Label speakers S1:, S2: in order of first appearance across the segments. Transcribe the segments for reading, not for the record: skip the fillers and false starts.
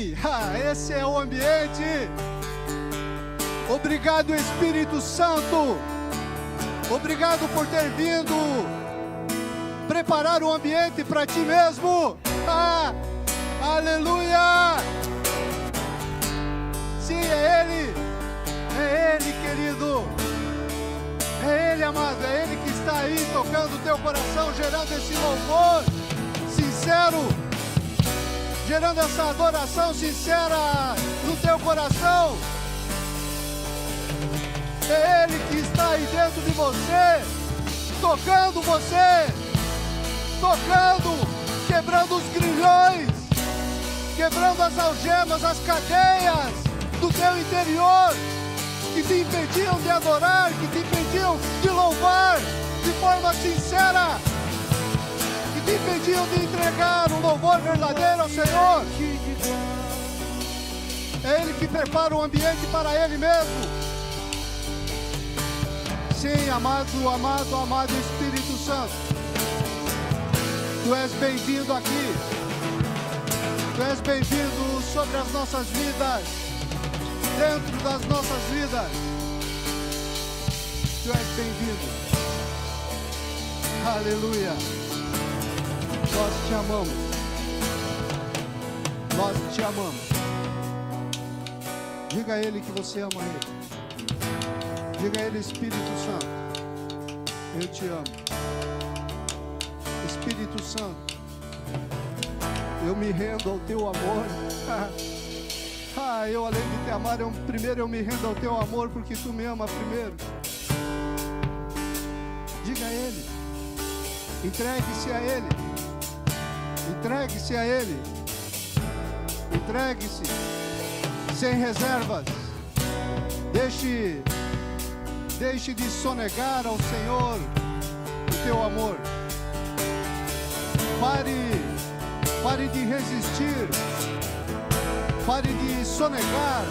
S1: Sim, esse é o ambiente. Obrigado, Espírito Santo. Obrigado por ter vindo preparar o ambiente para ti mesmo. Aleluia. Sim, é Ele, querido. É Ele, amado, é Ele que está aí tocando o teu coração, gerando esse louvor sincero, gerando essa adoração sincera no teu coração. É Ele que está aí dentro de você, tocando, quebrando os grilhões, quebrando as algemas, as cadeias do teu interior, que te impediam de adorar, que te impediam de louvar de forma sincera, que te impediam de entregar um louvor verdadeiro ao Senhor. É Ele que prepara o ambiente para Ele mesmo. Sim, amado Espírito Santo, Tu és bem-vindo aqui. Tu és bem-vindo sobre as nossas vidas, dentro das nossas vidas. Tu és bem-vindo. Aleluia. Nós te amamos. Nós te amamos. Diga a Ele que você ama Ele. Diga a Ele, Espírito Santo, eu te amo. Espírito Santo, eu me rendo ao teu amor. Eu, além de te amar, primeiro eu me rendo ao teu amor, porque tu me ama primeiro. Diga a Ele. Entregue-se a Ele. Entregue-se a Ele. Entregue-se sem reservas. Deixe de sonegar ao Senhor o teu amor. Pare de resistir. Pare de sonegar.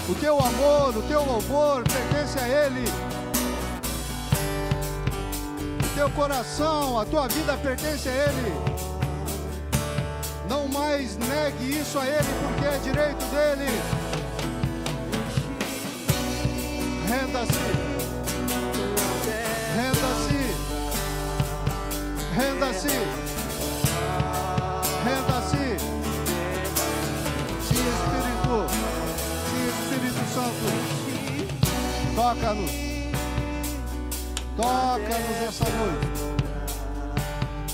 S1: O teu amor, o teu louvor pertence a Ele. O teu coração, a tua vida pertence a Ele. Não mais negue isso a Ele, porque é direito dEle. Renda-se. Renda-se. Renda-se. Renda-se. Sim, Espírito Santo. Toca-nos. Toca-nos essa noite.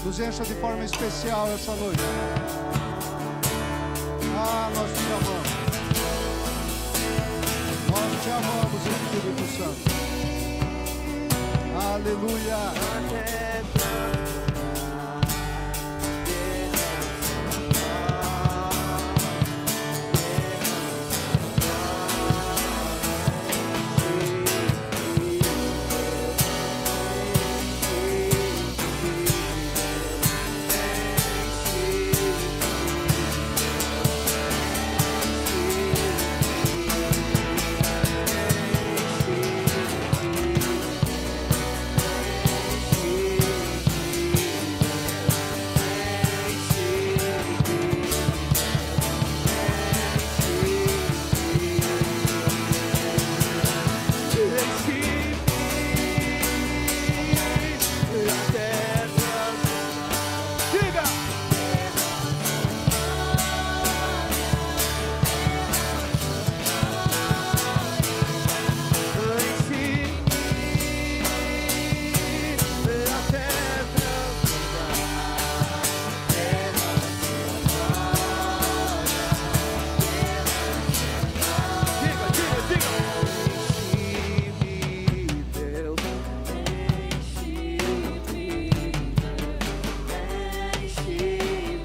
S1: Nos encha de forma especial essa noite. Nós te amamos. Nós te amamos, Espírito Santo. Aleluia.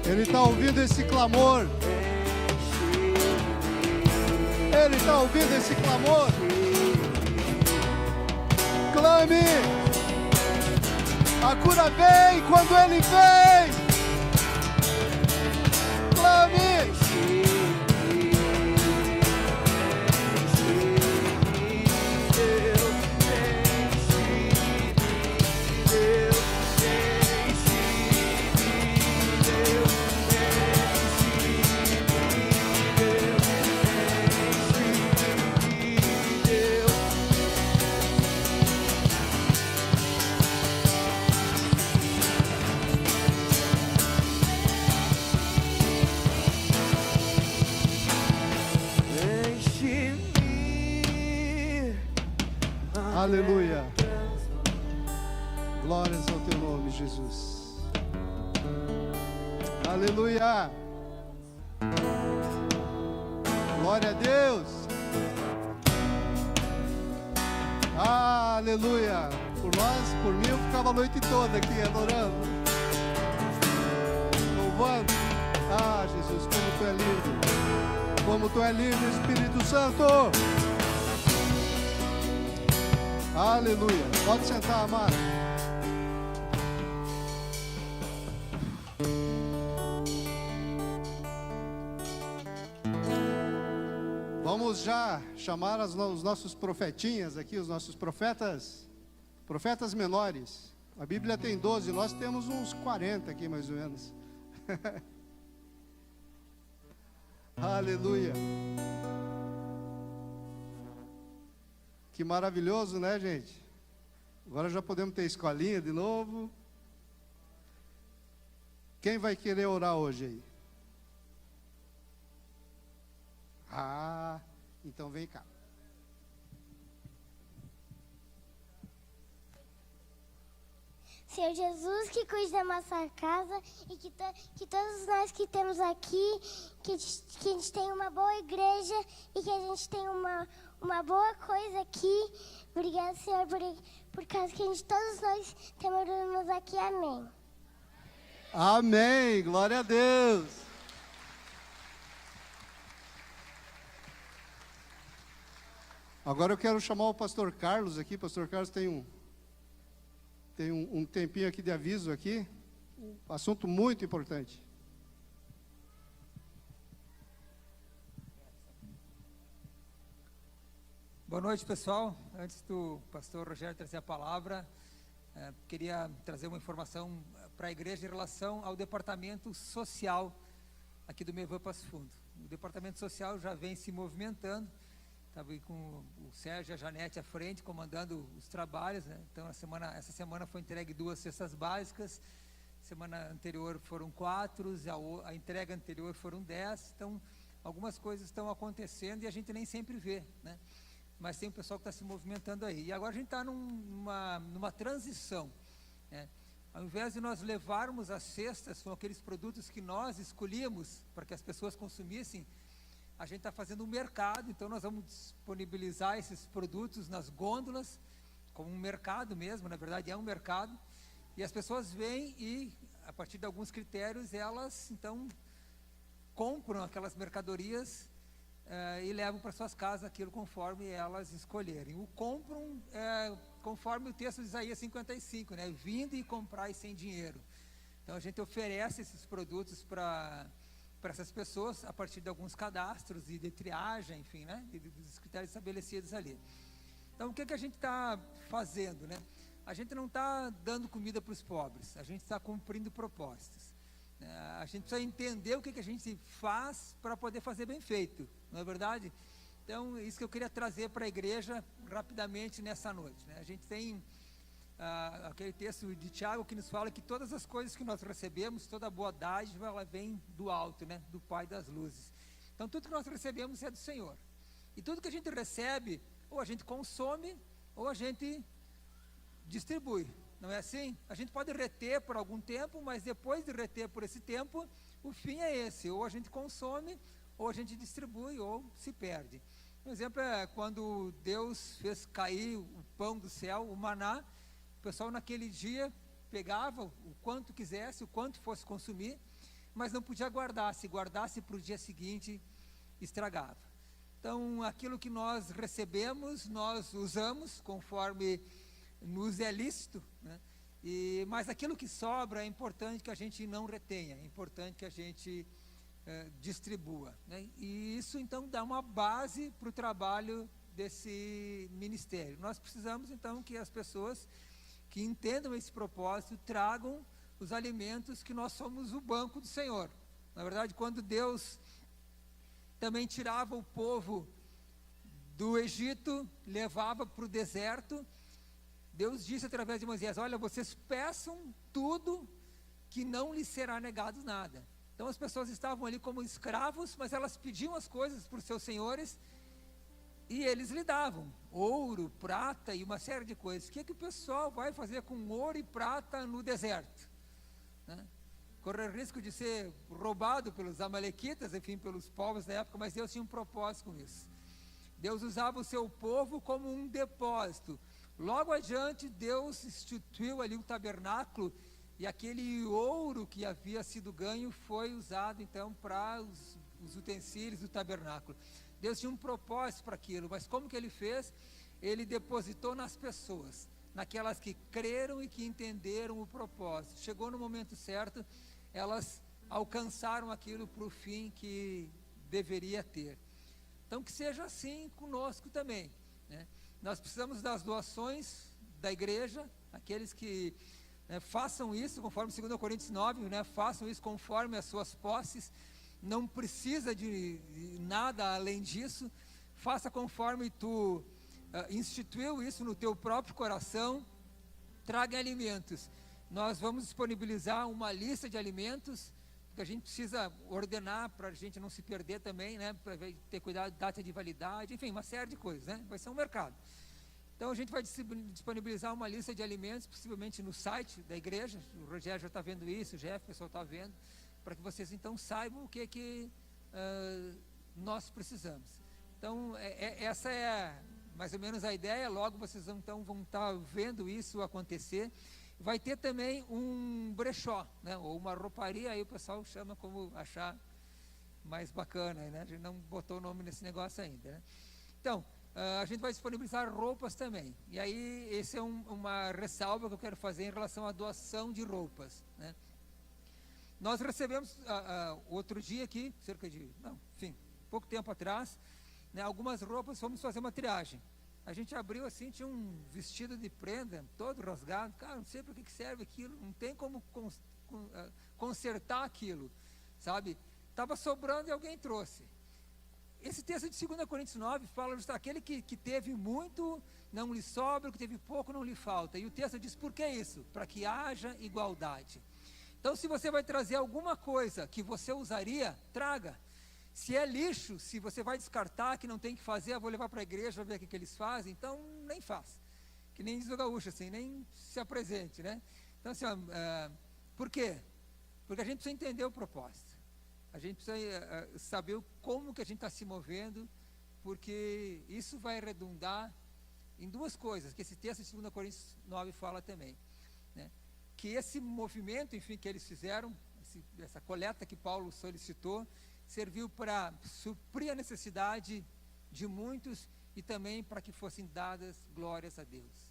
S1: Ele está ouvindo esse clamor. Ele está ouvindo esse clamor. Clame. A cura vem quando Ele vem. Clame. Aleluia. Glórias ao teu nome, Jesus. Aleluia. Glória a Deus. Aleluia. Por nós, por mim, eu ficava a noite toda aqui adorando, louvando. Ah, Jesus, como tu é lindo. Como tu é lindo, Espírito Santo. Aleluia. Pode sentar, amado. Vamos já chamar os nossos profetinhas aqui, os nossos profetas menores. A Bíblia tem 12, nós temos uns 40 aqui mais ou menos. Aleluia. Que maravilhoso, né, gente? Agora já podemos ter escolinha de novo. Quem vai querer orar hoje aí? Ah, então vem cá.
S2: Senhor Jesus, que cuide da nossa casa e que todos nós que temos aqui, que a gente tenha uma boa igreja e que a gente tenha uma boa coisa aqui. Obrigado, Senhor, por causa que todos nós temos aqui. Amém.
S1: Amém. Glória a Deus. Agora eu quero chamar o pastor Carlos aqui. Pastor Carlos tem um tempinho aqui de aviso aqui. Um assunto muito importante.
S3: Boa noite, pessoal. Antes do pastor Rogério trazer a palavra, queria trazer uma informação para a igreja em relação ao departamento social aqui do MEVAN Passo Fundo. O departamento social já vem se movimentando. Estava aí com o Sérgio e a Janete à frente, comandando os trabalhos, né? Então, essa semana foi entregue 2 cestas básicas, semana anterior foram 4, a entrega anterior foram 10. Então, algumas coisas estão acontecendo e a gente nem sempre vê, né? Mas tem o pessoal que está se movimentando aí. E agora a gente está numa transição, né? Ao invés de nós levarmos as cestas com aqueles produtos que nós escolhíamos para que as pessoas consumissem, a gente está fazendo um mercado. Então nós vamos disponibilizar esses produtos nas gôndolas, como um mercado mesmo, na verdade é um mercado, e as pessoas vêm e, a partir de alguns critérios, elas então compram aquelas mercadorias e levam para suas casas aquilo conforme elas escolherem. O compram conforme o texto de Isaías 55, né? Vinde e comprai sem dinheiro. Então a gente oferece esses produtos para essas pessoas a partir de alguns cadastros e de triagem, enfim, né? E dos critérios estabelecidos ali. Então o que a gente está fazendo, né? A gente não está dando comida para os pobres, a gente está cumprindo propostas. A gente precisa entender o que a gente faz para poder fazer bem feito, não é verdade? Então, isso que eu queria trazer para a igreja rapidamente nessa noite, né? A gente tem aquele texto de Tiago que nos fala que todas as coisas que nós recebemos, toda boa dádiva, ela vem do alto, né? Do Pai das luzes. Então, tudo que nós recebemos é do Senhor. E tudo que a gente recebe, ou a gente consome, ou a gente distribui. Não é assim? A gente pode reter por algum tempo, mas depois de reter por esse tempo, o fim é esse: ou a gente consome, ou a gente distribui, ou se perde. Um exemplo é quando Deus fez cair o pão do céu, o maná. O pessoal naquele dia pegava o quanto quisesse, o quanto fosse consumir, mas não podia guardar. Se guardasse para o dia seguinte, estragava. Então, aquilo que nós recebemos, nós usamos conforme nos é lícito, né? Mas aquilo que sobra é importante que a gente não retenha, é importante que a gente distribua, né? E isso então dá uma base para o trabalho desse ministério. Nós precisamos então que as pessoas que entendam esse propósito tragam os alimentos, que nós somos o banco do Senhor. Na verdade, quando Deus também tirava o povo do Egito, levava para o deserto, Deus disse através de Moisés: olha, vocês peçam tudo, que não lhes será negado nada. Então as pessoas estavam ali como escravos, mas elas pediam as coisas para os seus senhores, E eles lhe davam ouro, prata e uma série de coisas. O que o pessoal vai fazer com ouro e prata no deserto? Né? Correr risco de ser roubado pelos amalequitas, enfim, pelos povos da época, mas Deus tinha um propósito com isso. Deus usava o seu povo como um depósito. Logo adiante, Deus instituiu ali um tabernáculo, e aquele ouro que havia sido ganho foi usado então para os utensílios do tabernáculo. Deus tinha um propósito para aquilo, mas como que ele fez? Ele depositou nas pessoas, naquelas que creram e que entenderam o propósito. Chegou no momento certo, elas alcançaram aquilo para o fim que deveria ter. Então que seja assim conosco também, né? Nós precisamos das doações da igreja, aqueles que façam isso conforme 2 Coríntios 9, né? Façam isso conforme as suas posses, não precisa de nada além disso. Faça conforme tu instituiu isso no teu próprio coração. Traga alimentos. Nós vamos disponibilizar uma lista de alimentos que a gente precisa ordenar para a gente não se perder também, né? Para ter cuidado, data de validade, enfim, uma série de coisas, né? Vai ser um mercado. Então a gente vai disponibilizar uma lista de alimentos, possivelmente no site da igreja. O Rogério já está vendo isso, o Jeff, o pessoal está vendo, para que vocês então saibam o que nós precisamos. Então essa é mais ou menos a ideia. Logo vocês então vão estar vendo isso acontecer. Vai ter também um brechó, né? Ou uma rouparia, aí o pessoal chama como achar mais bacana, né? A gente não botou o nome nesse negócio ainda, né? Então a gente vai disponibilizar roupas também. E aí esse é uma ressalva que eu quero fazer em relação à doação de roupas, né? Nós recebemos outro dia aqui, pouco tempo atrás, né, algumas roupas. Fomos fazer uma triagem. A gente abriu assim, tinha um vestido de prenda todo rasgado. Cara, não sei para que serve aquilo, não tem como consertar aquilo, sabe? Estava sobrando e alguém trouxe. Esse texto de 2 Coríntios 9 fala justamente aquele que teve muito, não lhe sobra, o que teve pouco, não lhe falta. E o texto diz, por que isso? Para que haja igualdade. Então, se você vai trazer alguma coisa que você usaria, traga. Se é lixo, se você vai descartar, que não tem que fazer, eu vou levar para a igreja, ver o que eles fazem, então nem faz. Que nem diz o gaúcho, assim, nem se apresente, né? Então, assim, por quê? Porque a gente precisa entender o propósito. A gente precisa saber como que a gente está se movendo, porque isso vai redundar em duas coisas, que esse texto de 2 Coríntios 9 fala também, né? Que esse movimento, enfim, que eles fizeram, essa coleta que Paulo solicitou, serviu para suprir a necessidade de muitos e também para que fossem dadas glórias a Deus.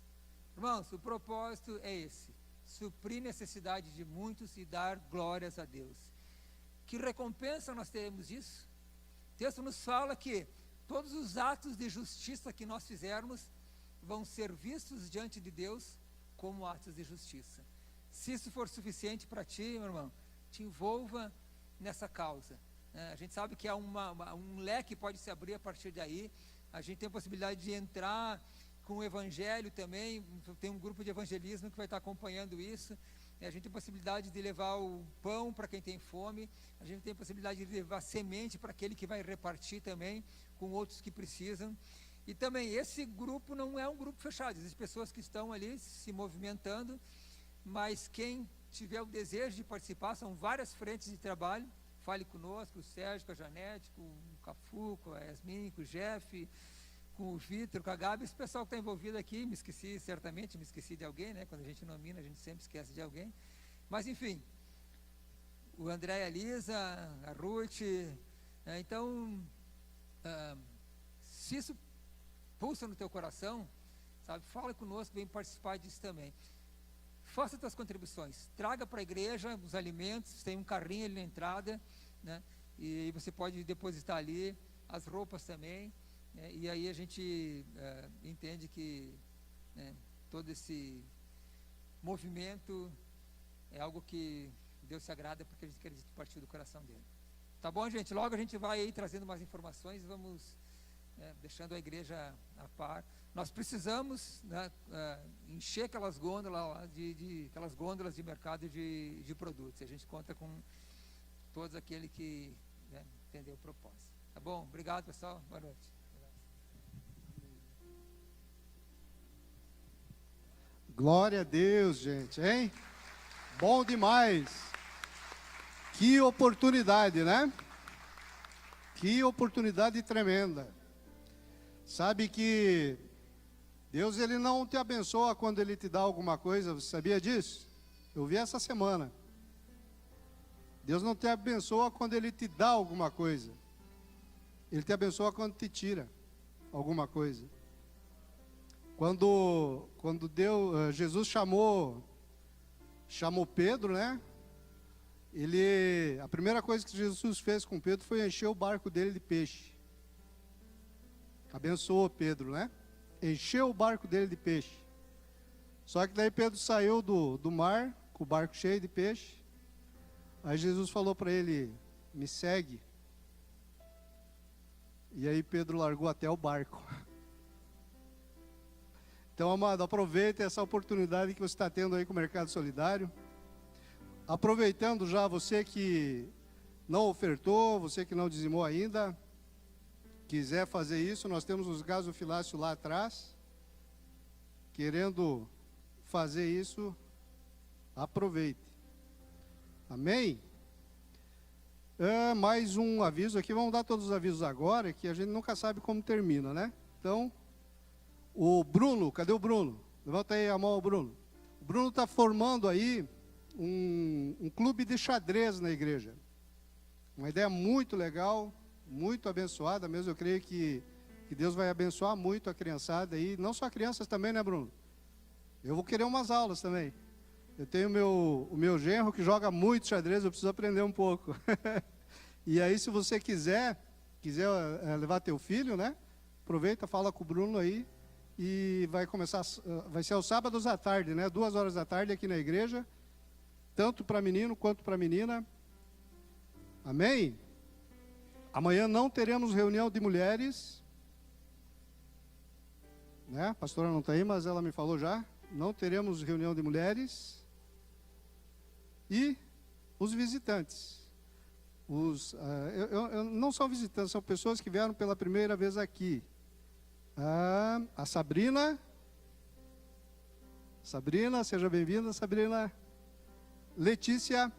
S3: Irmãos, o propósito é esse: suprir necessidade de muitos e dar glórias a Deus. Que recompensa nós teremos disso? O texto nos fala que todos os atos de justiça que nós fizermos vão ser vistos diante de Deus como atos de justiça. Se isso for suficiente para ti, meu irmão, te envolva nessa causa. A gente sabe que há um leque pode se abrir a partir daí. A gente tem a possibilidade de entrar com o evangelho também. Tem um grupo de evangelismo que vai estar acompanhando isso. A gente tem a possibilidade de levar o pão para quem tem fome. A gente tem a possibilidade de levar semente para aquele que vai repartir também com outros que precisam. E também esse grupo não é um grupo fechado. Existem pessoas que estão ali se movimentando, mas quem tiver o desejo de participar, são várias frentes de trabalho. Fale conosco, o Sérgio, com a Janete, com o Cafu, com a Yasmin, com o Jeff, com o Vitor, com a Gabi. Esse pessoal que está envolvido aqui, me esqueci de alguém, né? Quando a gente nomina, a gente sempre esquece de alguém. Mas enfim, o André e a Lisa, a Ruth. Então, se isso pulsa no teu coração, sabe, fala conosco, vem participar disso também. Faça suas contribuições, traga para a igreja os alimentos, tem um carrinho ali na entrada, né? E você pode depositar ali, as roupas também, né? E aí a gente entende que, né, todo esse movimento é algo que Deus se agrada, porque a gente acredita que partiu do coração dele. Tá bom, gente? Logo a gente vai aí trazendo mais informações, vamos deixando a igreja a par. Nós precisamos, né, encher aquelas gôndolas lá aquelas gôndolas de mercado de produtos. A gente conta com todos aqueles que, né, entendeu o propósito. Tá bom? Obrigado, pessoal. Boa noite.
S1: Glória a Deus, gente, hein? Bom demais. Que oportunidade, né? Que oportunidade tremenda. Sabe que Deus, Ele não te abençoa quando Ele te dá alguma coisa, você sabia disso? Eu vi essa semana. Deus não te abençoa quando Ele te dá alguma coisa. Ele te abençoa quando te tira alguma coisa. Quando Jesus chamou Pedro, né? A primeira coisa que Jesus fez com Pedro foi encher o barco dele de peixe. Abençoou Pedro, né? Encheu o barco dele de peixe. Só que daí Pedro saiu do mar com o barco cheio de peixe. Aí Jesus falou para ele: me segue. E aí Pedro largou até o barco. Então, amado, aproveite essa oportunidade que você está tendo aí com o Mercado Solidário. Aproveitando já, você que não ofertou, você que não dizimou ainda, quiser fazer isso, nós temos os gasofiláceos lá atrás. Querendo fazer isso, aproveite. Amém? Mais um aviso aqui, vamos dar todos os avisos agora, que a gente nunca sabe como termina, né? Então, o Bruno, cadê o Bruno? Levanta aí a mão ao Bruno. O Bruno está formando aí um clube de xadrez na igreja. Uma ideia muito legal, muito abençoada mesmo. Eu creio que Deus vai abençoar muito a criançada aí. Não só crianças também, né, Bruno? Eu vou querer umas aulas também. Eu tenho o meu genro que joga muito xadrez, eu preciso aprender um pouco. E aí, se você quiser levar teu filho, né? Aproveita, fala com o Bruno aí. E vai ser aos sábados à tarde, né? 2 horas da tarde aqui na igreja. Tanto para menino quanto para menina. Amém? Amanhã não teremos reunião de mulheres. Né? A pastora não está aí, mas ela me falou já. Não teremos reunião de mulheres. E os visitantes. Não são visitantes, são pessoas que vieram pela primeira vez aqui. A Sabrina, seja bem-vinda, Sabrina. Letícia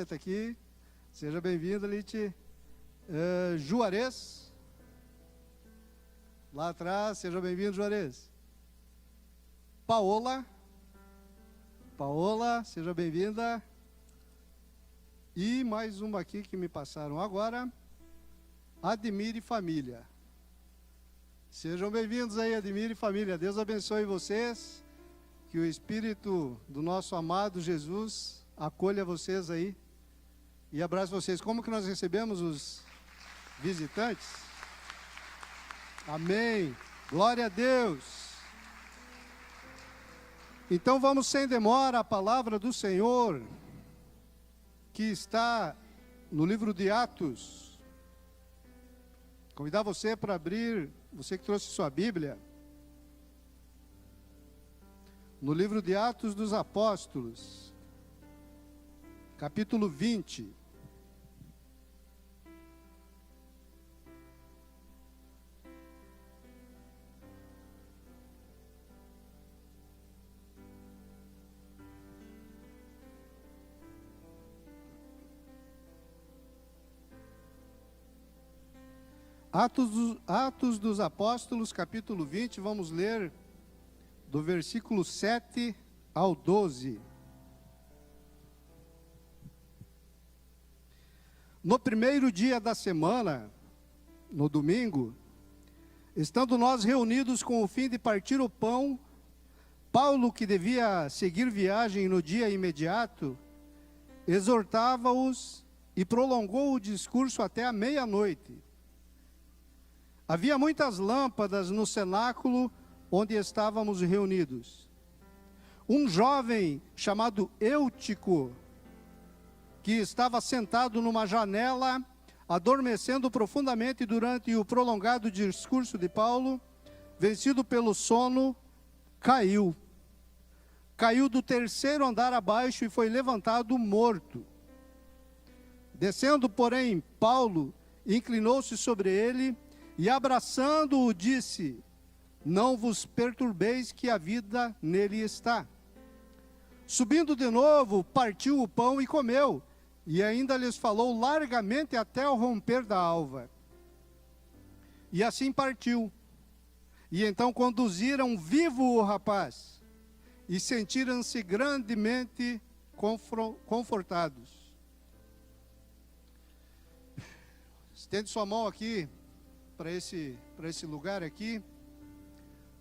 S1: está aqui, seja bem-vinda, Liti. Juarez, lá atrás, seja bem-vindo, Juarez. Paola, seja bem-vinda. E mais uma aqui que me passaram agora. Admire Família. Sejam bem-vindos aí, Admire Família. Deus abençoe vocês. Que o Espírito do nosso amado Jesus acolha vocês aí e abrace vocês. Como que nós recebemos os visitantes? Amém. Glória a Deus. Então vamos sem demora à palavra do Senhor, que está no livro de Atos. Convidar você para abrir, você que trouxe sua Bíblia, no livro de Atos dos Apóstolos, capítulo 20. Atos dos Apóstolos, capítulo 20, vamos ler do versículo 7 ao 12. No primeiro dia da semana, no domingo, estando nós reunidos com o fim de partir o pão, Paulo, que devia seguir viagem no dia imediato, exortava-os e prolongou o discurso até a meia-noite. Havia muitas lâmpadas no cenáculo onde estávamos reunidos. Um jovem chamado Eutico, que estava sentado numa janela, adormecendo profundamente durante o prolongado discurso de Paulo, vencido pelo sono, caiu. Caiu do 3º andar abaixo e foi levantado morto. Descendo, porém, Paulo inclinou-se sobre ele e, abraçando-o, disse: não vos perturbeis, que a vida nele está. Subindo de novo, partiu o pão e comeu, e ainda lhes falou largamente até o romper da alva. E assim partiu. E então conduziram vivo o rapaz, e sentiram-se grandemente confortados. Estende sua mão aqui, para esse lugar aqui.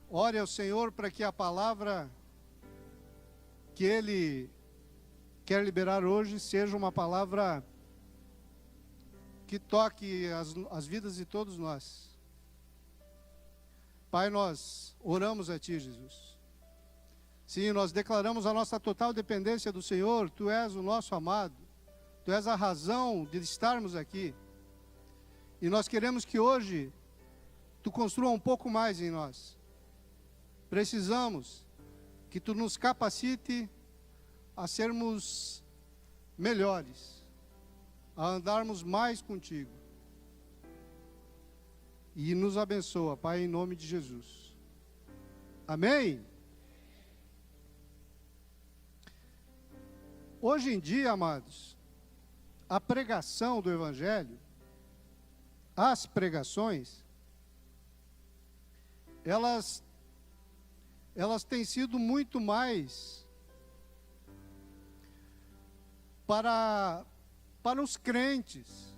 S1: Ore ao Senhor para que a palavra que Ele quer liberar hoje seja uma palavra que toque as vidas de todos nós. Pai, nós oramos a Ti, Jesus. Sim, nós declaramos a nossa total dependência do Senhor. Tu és o nosso amado. Tu és a razão de estarmos aqui. E nós queremos que hoje Tu construa um pouco mais em nós. Precisamos que Tu nos capacite a sermos melhores, a andarmos mais contigo. E nos abençoa, Pai, em nome de Jesus. Amém? Hoje em dia, amados, a pregação do Evangelho, as pregações, elas têm sido muito mais para os crentes.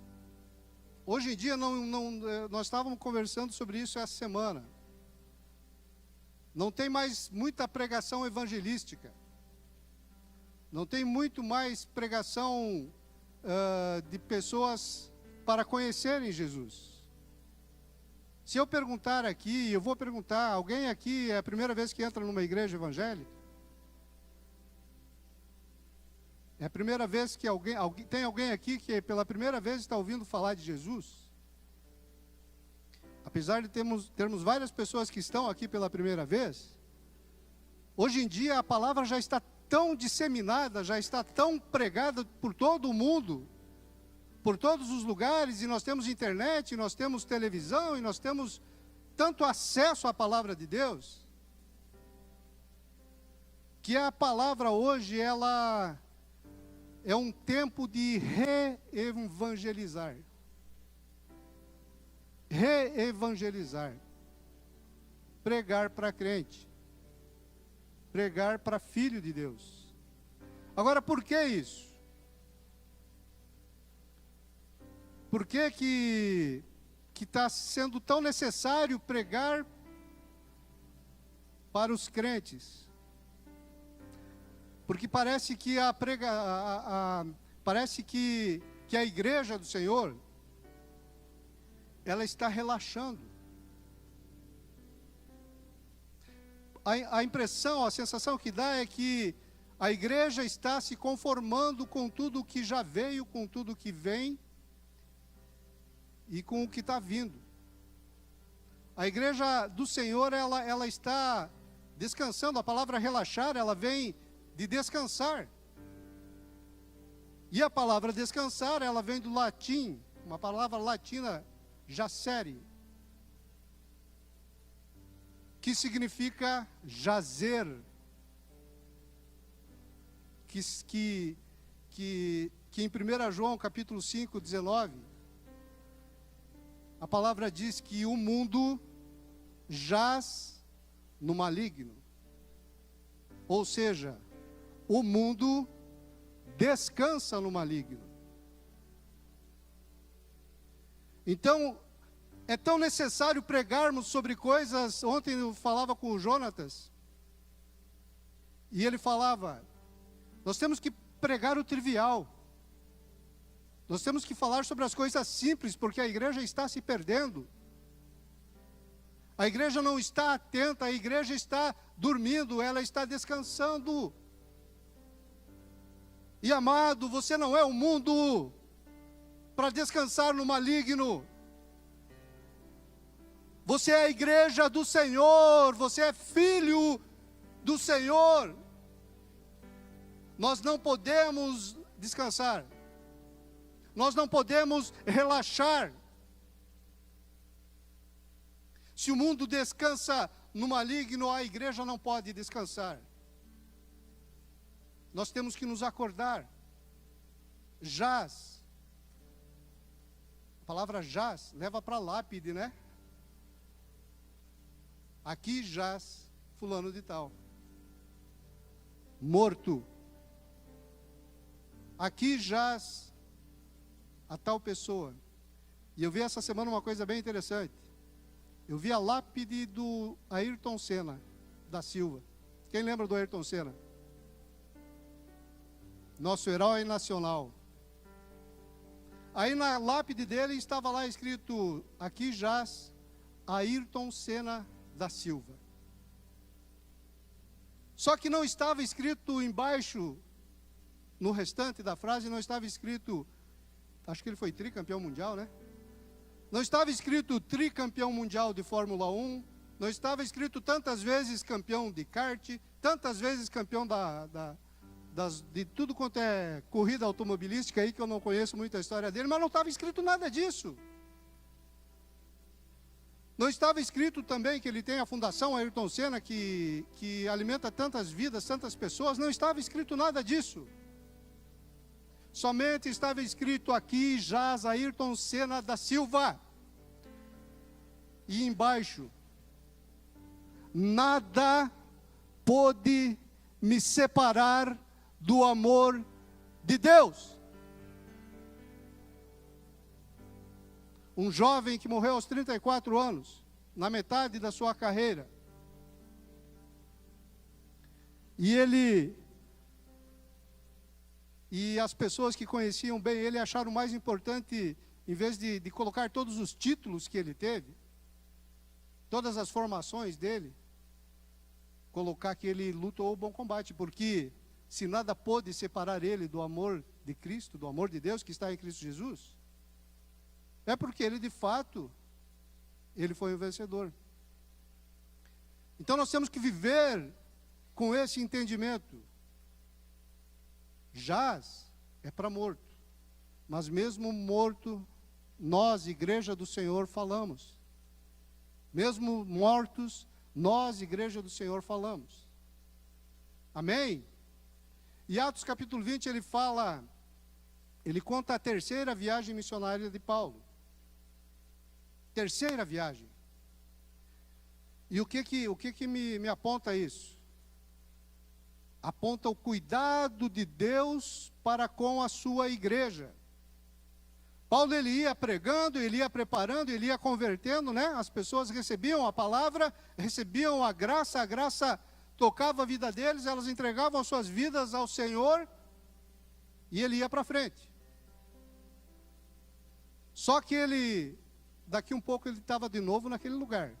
S1: Hoje em dia, nós estávamos conversando sobre isso essa semana. Não tem mais muita pregação evangelística. Não tem muito mais pregação de pessoas para conhecerem Jesus. Se eu perguntar aqui, eu vou perguntar, alguém aqui é a primeira vez que entra numa igreja evangélica? É a primeira vez que tem alguém aqui que pela primeira vez está ouvindo falar de Jesus? Apesar de termos várias pessoas que estão aqui pela primeira vez, hoje em dia a palavra já está tão disseminada, já está tão pregada por todo o mundo, por todos os lugares, e nós temos internet, nós temos televisão, e nós temos tanto acesso à palavra de Deus, que a palavra hoje, ela é um tempo de reevangelizar. Reevangelizar. Pregar para crente. Pregar para filho de Deus. Agora, por que isso? Por que está sendo tão necessário pregar para os crentes? Porque parece que parece que a igreja do Senhor, ela está relaxando. A impressão, a sensação que dá é que a igreja está se conformando com tudo que já veio, com tudo que vem e com o que está vindo. A igreja do Senhor, ela está descansando. A palavra relaxar, ela vem de descansar. E a palavra descansar, ela vem do latim, uma palavra latina, jacere, que significa jazer, que em 1 João capítulo 5, 19, a palavra diz que o mundo jaz no maligno. Ou seja, o mundo descansa no maligno. Então, é tão necessário pregarmos sobre coisas. Ontem eu falava com o Jonatas, e ele falava, nós temos que pregar o trivial. Nós temos que falar sobre as coisas simples, porque a igreja está se perdendo. A igreja não está atenta, a igreja está dormindo, ela está descansando. E amado, você não é o mundo para descansar no maligno. Você é a igreja do Senhor, você é filho do Senhor. Nós não podemos descansar. Nós não podemos relaxar. Se o mundo descansa no maligno, a igreja não pode descansar. Nós temos que nos acordar. Jaz. A palavra jaz leva para lápide, né? Aqui jaz fulano de tal. Morto. Aqui jaz a tal pessoa. E eu vi essa semana uma coisa bem interessante. Eu vi a lápide do Ayrton Senna da Silva. Quem lembra do Ayrton Senna? Nosso herói nacional. Aí na lápide dele estava lá escrito: aqui jaz Ayrton Senna da Silva. Só que não estava escrito embaixo, no restante da frase, não estava escrito, acho que ele foi tricampeão mundial, né? Não estava escrito tricampeão mundial de Fórmula 1, não estava escrito tantas vezes campeão de kart, tantas vezes campeão de tudo quanto é corrida automobilística aí, que eu não conheço muito a história dele, mas não estava escrito nada disso. Não estava escrito também que ele tem a fundação Ayrton Senna, que alimenta tantas vidas, tantas pessoas, não estava escrito nada disso. Somente estava escrito: aqui jaz Ayrton Senna da Silva. E embaixo: nada pôde me separar do amor de Deus. Um jovem que morreu aos 34 anos, na metade da sua carreira. E as pessoas que conheciam bem ele acharam mais importante, em vez de colocar todos os títulos que ele teve, todas as formações dele, colocar que ele lutou o bom combate, porque se nada pôde separar ele do amor de Cristo, do amor de Deus que está em Cristo Jesus, é porque ele de fato, ele foi um vencedor. Então nós temos que viver com esse entendimento. Jaz é para morto, mas mesmo morto, nós, Igreja do Senhor, falamos. Mesmo mortos, nós, Igreja do Senhor, falamos. Amém? E Atos capítulo 20, ele conta a terceira viagem missionária de Paulo. Terceira viagem. E o que me aponta isso? Aponta o cuidado de Deus para com a sua igreja. Paulo, ele ia pregando, ele ia preparando, ele ia convertendo, né? As pessoas recebiam a palavra, recebiam a graça tocava a vida deles, elas entregavam suas vidas ao Senhor, e ele ia para frente. Só que daqui um pouco ele estava de novo naquele lugar.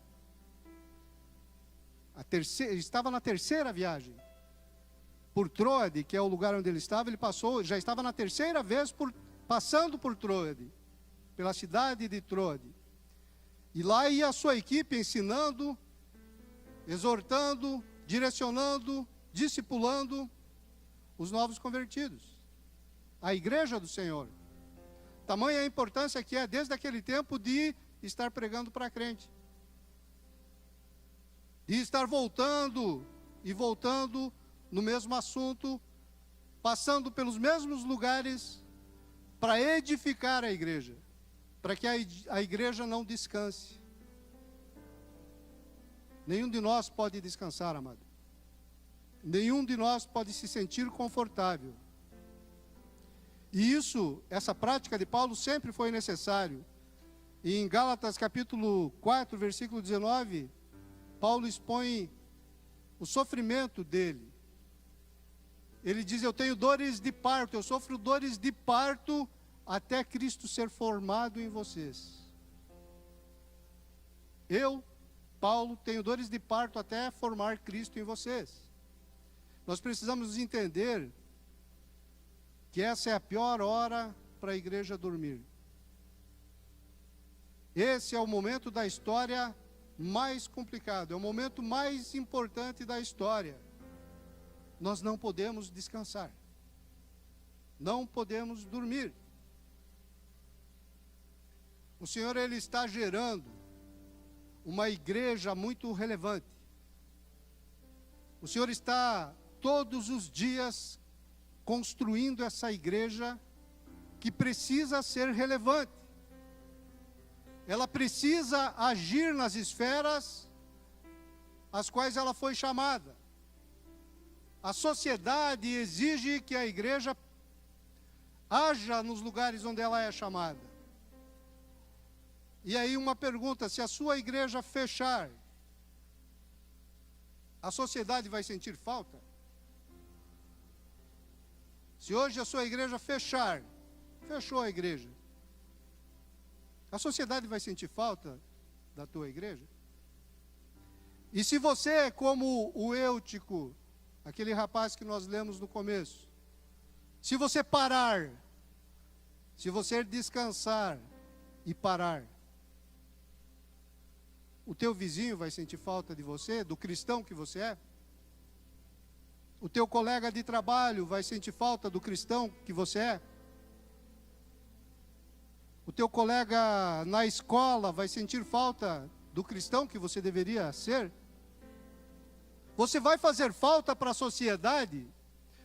S1: Estava na terceira viagem. Por Troade, que é o lugar onde ele estava, já estava na terceira vez passando por Troade, pela cidade de Troade. E lá ia a sua equipe ensinando, exortando, direcionando, discipulando os novos convertidos. A igreja do Senhor. Tamanha a importância que é, desde aquele tempo, de estar pregando para crente. De estar voltando e voltando no mesmo assunto, passando pelos mesmos lugares, para edificar a igreja, para que a igreja não descanse. Nenhum de nós pode descansar, amado. Nenhum de nós pode se sentir confortável. E essa prática de Paulo sempre foi necessário. E em Gálatas capítulo 4, versículo 19, Paulo expõe o sofrimento dele. Ele diz: eu tenho dores de parto, eu sofro dores de parto até Cristo ser formado em vocês. Eu, Paulo, tenho dores de parto até formar Cristo em vocês. Nós precisamos entender que essa é a pior hora para a igreja dormir. Esse é o momento da história mais complicado, é o momento mais importante da história. Nós não podemos descansar. Não podemos dormir. O Senhor, ele está gerando uma igreja muito relevante. O Senhor está todos os dias construindo essa igreja que precisa ser relevante. Ela precisa agir nas esferas às quais ela foi chamada. A sociedade exige que a igreja haja nos lugares onde ela é chamada. E aí uma pergunta: se a sua igreja fechar, a sociedade vai sentir falta? Se hoje a sua igreja fechar, fechou a igreja, a sociedade vai sentir falta da tua igreja? E se você é como o Eutico, aquele rapaz que nós lemos no começo, se você parar, se você descansar e parar, o teu vizinho vai sentir falta de você, do cristão que você é? O teu colega de trabalho vai sentir falta do cristão que você é? O teu colega na escola vai sentir falta do cristão que você deveria ser? Você vai fazer falta para a sociedade?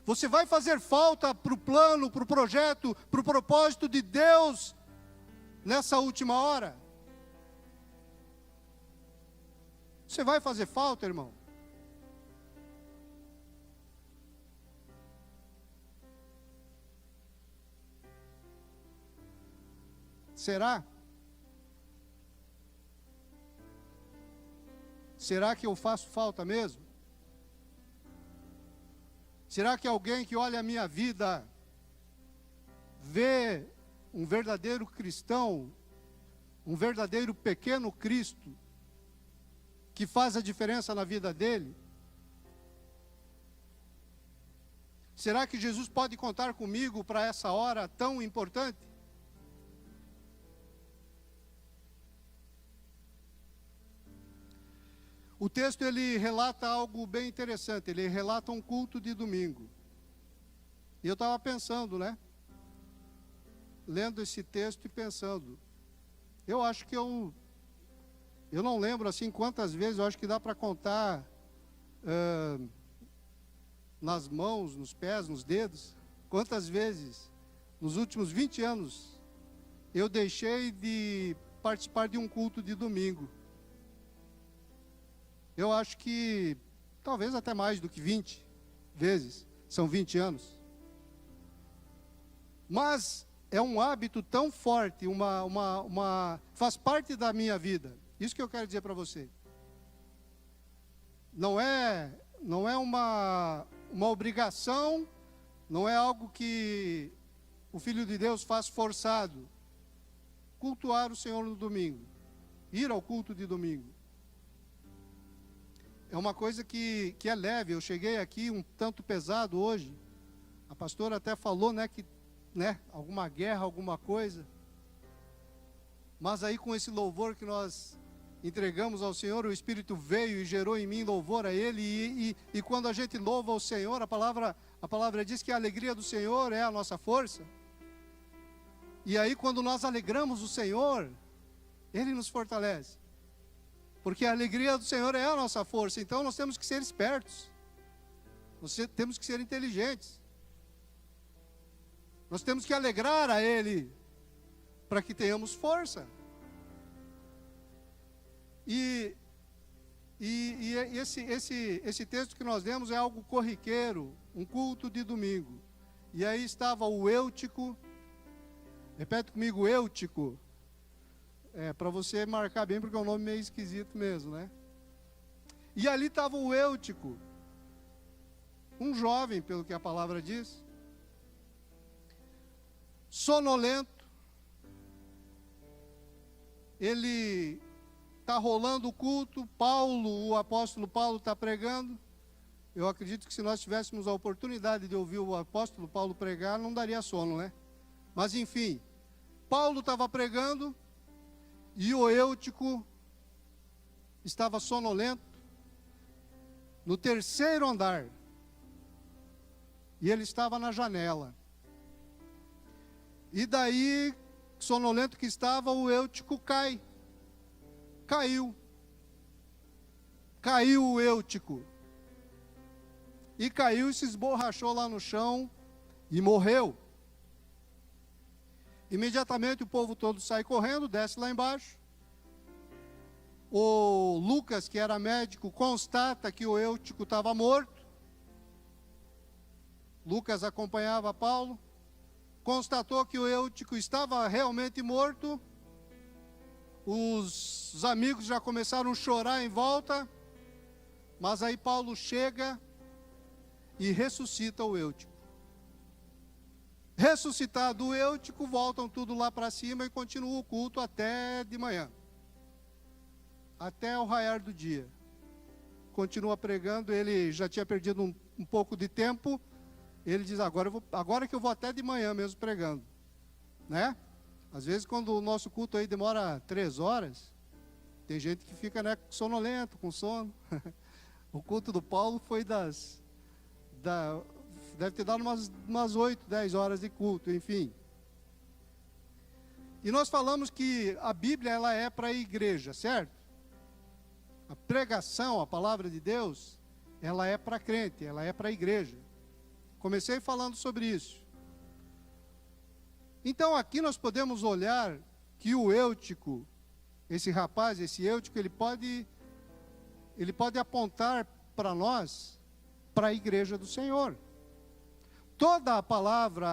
S1: Você vai fazer falta para o plano, para o projeto, para o propósito de Deus nessa última hora? Você vai fazer falta, irmão? Será? Será que eu faço falta mesmo? Será que alguém que olha a minha vida vê um verdadeiro cristão, um verdadeiro pequeno Cristo, que faz a diferença na vida dele? Será que Jesus pode contar comigo para essa hora tão importante? O texto, ele relata algo bem interessante. Ele relata um culto de domingo. E eu estava pensando, né? Lendo esse texto e pensando. Eu acho que eu não lembro assim quantas vezes, eu acho que dá para contar nas mãos, nos pés, nos dedos, quantas vezes nos últimos 20 anos eu deixei de participar de um culto de domingo. Eu acho que talvez até mais do que 20 vezes, são 20 anos. Mas é um hábito tão forte, faz parte da minha vida. Isso que eu quero dizer para você. Não é uma obrigação, não é algo que o Filho de Deus faz forçado. Cultuar o Senhor no domingo, ir ao culto de domingo. É uma coisa que é leve. Eu cheguei aqui um tanto pesado hoje. A pastora até falou, que alguma guerra, alguma coisa. Mas aí com esse louvor que nós entregamos ao Senhor, o Espírito veio e gerou em mim louvor a Ele. E quando a gente louva o Senhor, a palavra diz que a alegria do Senhor é a nossa força. E aí quando nós alegramos o Senhor, Ele nos fortalece. Porque a alegria do Senhor é a nossa força. Então nós temos que ser espertos. Nós temos que ser inteligentes. Nós temos que alegrar a Ele, para que tenhamos força. E esse texto que nós lemos é algo corriqueiro, um culto de domingo. E aí estava o Eutico. Repete comigo, Eutico. Para você marcar bem, porque é um nome meio esquisito mesmo, né? E ali estava o Eutico, um jovem, pelo que a palavra diz, sonolento. Ele está rolando o culto, o apóstolo Paulo está pregando. Eu acredito que se nós tivéssemos a oportunidade de ouvir o apóstolo Paulo pregar, não daria sono, né? Mas enfim, Paulo estava pregando, e o Eutico estava sonolento no terceiro andar. E ele estava na janela. E daí, sonolento que estava, o Eutico caiu. Caiu o Eutico. e caiu e se esborrachou lá no chão e morreu. Imediatamente o povo todo sai correndo, desce lá embaixo. O Lucas, que era médico, constata que o Eutico estava morto. Lucas acompanhava Paulo, constatou que o Eutico estava realmente morto. Os amigos já começaram a chorar em volta, mas aí Paulo chega e ressuscita o Eutico. Ressuscitado o Eutico, voltam tudo lá para cima e continua o culto até de manhã. Até o raiar do dia. Continua pregando, ele já tinha perdido um pouco de tempo. Ele diz, agora que eu vou até de manhã mesmo pregando. Né? Às vezes quando o nosso culto aí demora 3 horas, tem gente que fica, né, sonolento, com sono. O culto do Paulo foi deve ter dado umas 8, 10 horas de culto, enfim. E nós falamos que a Bíblia, ela é para a igreja, certo? A pregação, a palavra de Deus, ela é para crente, ela é para a igreja. Comecei falando sobre isso. Então aqui nós podemos olhar que o Eutico, esse rapaz, esse Eutico, ele pode apontar para nós, para a igreja do Senhor. Toda a palavra,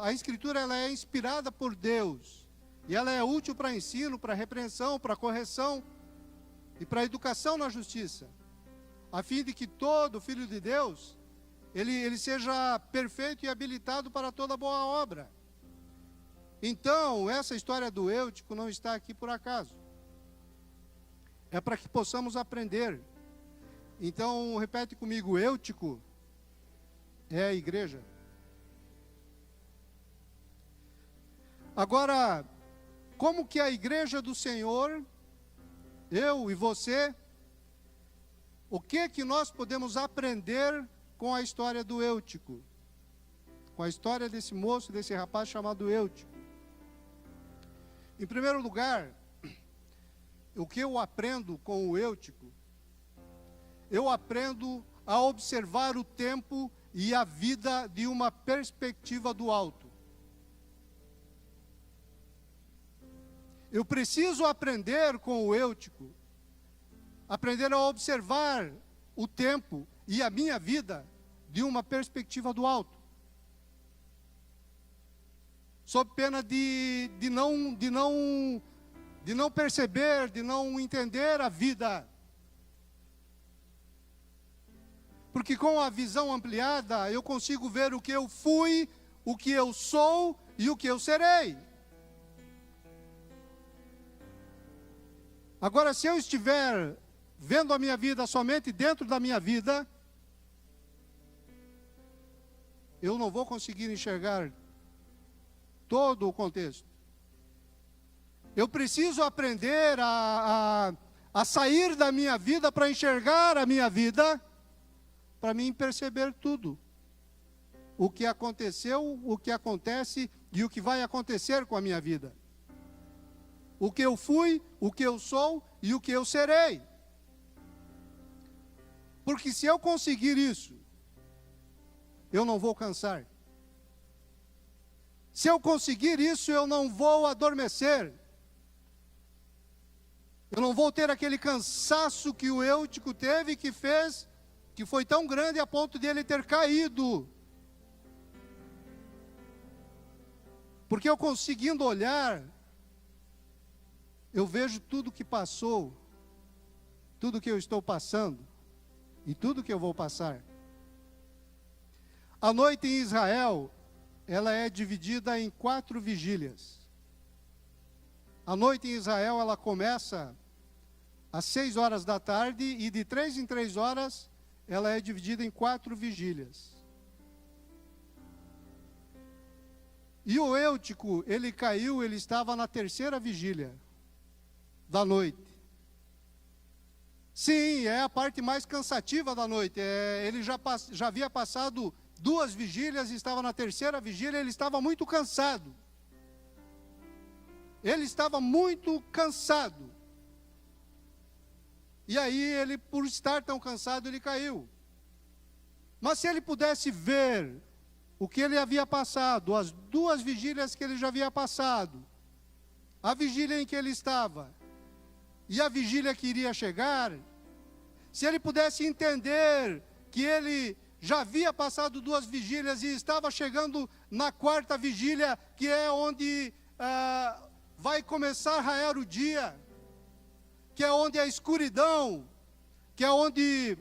S1: a Escritura, ela é inspirada por Deus. E ela é útil para ensino, para repreensão, para correção e para educação na justiça. A fim de que todo filho de Deus, ele seja perfeito e habilitado para toda boa obra. Então, essa história do Eutico não está aqui por acaso. É para que possamos aprender. Então, repete comigo, Eutico é a igreja. Agora, como que a igreja do Senhor, eu e você, o que nós podemos aprender com a história do Eutico? Com a história desse moço, desse rapaz chamado Eutico? Em primeiro lugar, o que eu aprendo com o Eutico? Eu aprendo a observar o tempo e a vida de uma perspectiva do alto. Eu preciso aprender com o Eutico, aprender a observar o tempo e a minha vida de uma perspectiva do alto. Sob pena de não perceber, de não entender a vida. Porque com a visão ampliada, eu consigo ver o que eu fui, o que eu sou e o que eu serei. Agora, se eu estiver vendo a minha vida somente dentro da minha vida, eu não vou conseguir enxergar todo o contexto. Eu preciso aprender a sair da minha vida para enxergar a minha vida, para mim perceber tudo. O que aconteceu, o que acontece e o que vai acontecer com a minha vida. O que eu fui, o que eu sou e o que eu serei. Porque se eu conseguir isso, eu não vou cansar. Se eu conseguir isso, eu não vou adormecer. Eu não vou ter aquele cansaço que o Eutico teve, que foi tão grande a ponto de ele ter caído. Porque eu conseguindo olhar, eu vejo tudo que passou, tudo que eu estou passando e tudo que eu vou passar. A noite em Israel, ela é dividida em 4 vigílias. A noite em Israel, ela começa às 6 horas da tarde e de 3 em 3 horas, ela é dividida em 4 vigílias. E o Eutico, ele caiu, ele estava na 3ª vigília da noite. Sim, é a parte mais cansativa da noite. Ele já havia passado 2 vigílias e estava na 3ª vigília, ele estava muito cansado. Ele estava muito cansado. E aí ele, por estar tão cansado, ele caiu. Mas se ele pudesse ver o que ele havia passado, as 2 vigílias que ele já havia passado, a vigília em que ele estava e a vigília que iria chegar, se ele pudesse entender que ele já havia passado 2 vigílias e estava chegando na 4ª vigília, que é onde vai começar a raiar o dia, que é onde a escuridão, que é onde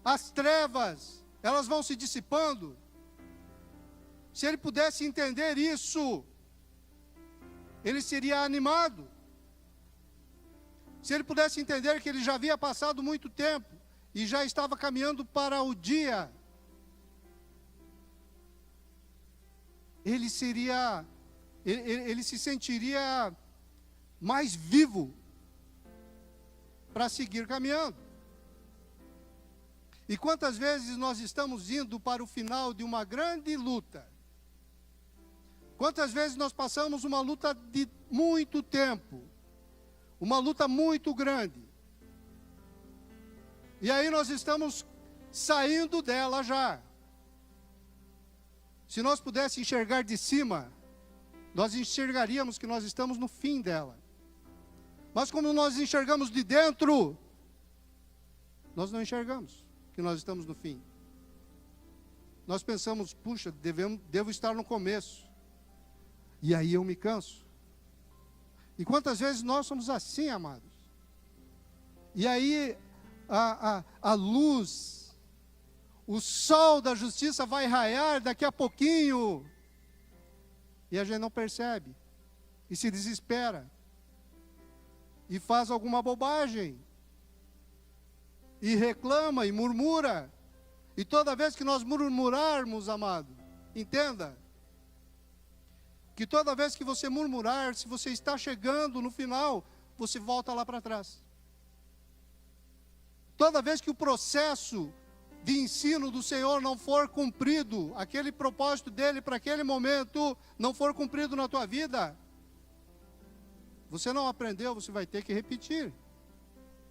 S1: as trevas, elas vão se dissipando. Se ele pudesse entender isso, ele seria animado. Se ele pudesse entender que ele já havia passado muito tempo e já estava caminhando para o dia, ele se sentiria mais vivo para seguir caminhando. E quantas vezes nós estamos indo para o final de uma grande luta? Quantas vezes nós passamos uma luta de muito tempo, uma luta muito grande, e aí nós estamos saindo dela já. Se nós pudéssemos enxergar de cima, nós enxergaríamos que nós estamos no fim dela. Mas como nós enxergamos de dentro, nós não enxergamos que nós estamos no fim. Nós pensamos, puxa, devo estar no começo. E aí eu me canso. E quantas vezes nós somos assim, amados? E aí a luz, o sol da justiça vai raiar daqui a pouquinho. E a gente não percebe. E se desespera. E faz alguma bobagem. E reclama e murmura. E toda vez que nós murmurarmos, amado, entenda, que toda vez que você murmurar, se você está chegando no final, você volta lá para trás. Toda vez que o processo de ensino do Senhor não for cumprido, aquele propósito dele para aquele momento não for cumprido na tua vida, você não aprendeu, você vai ter que repetir.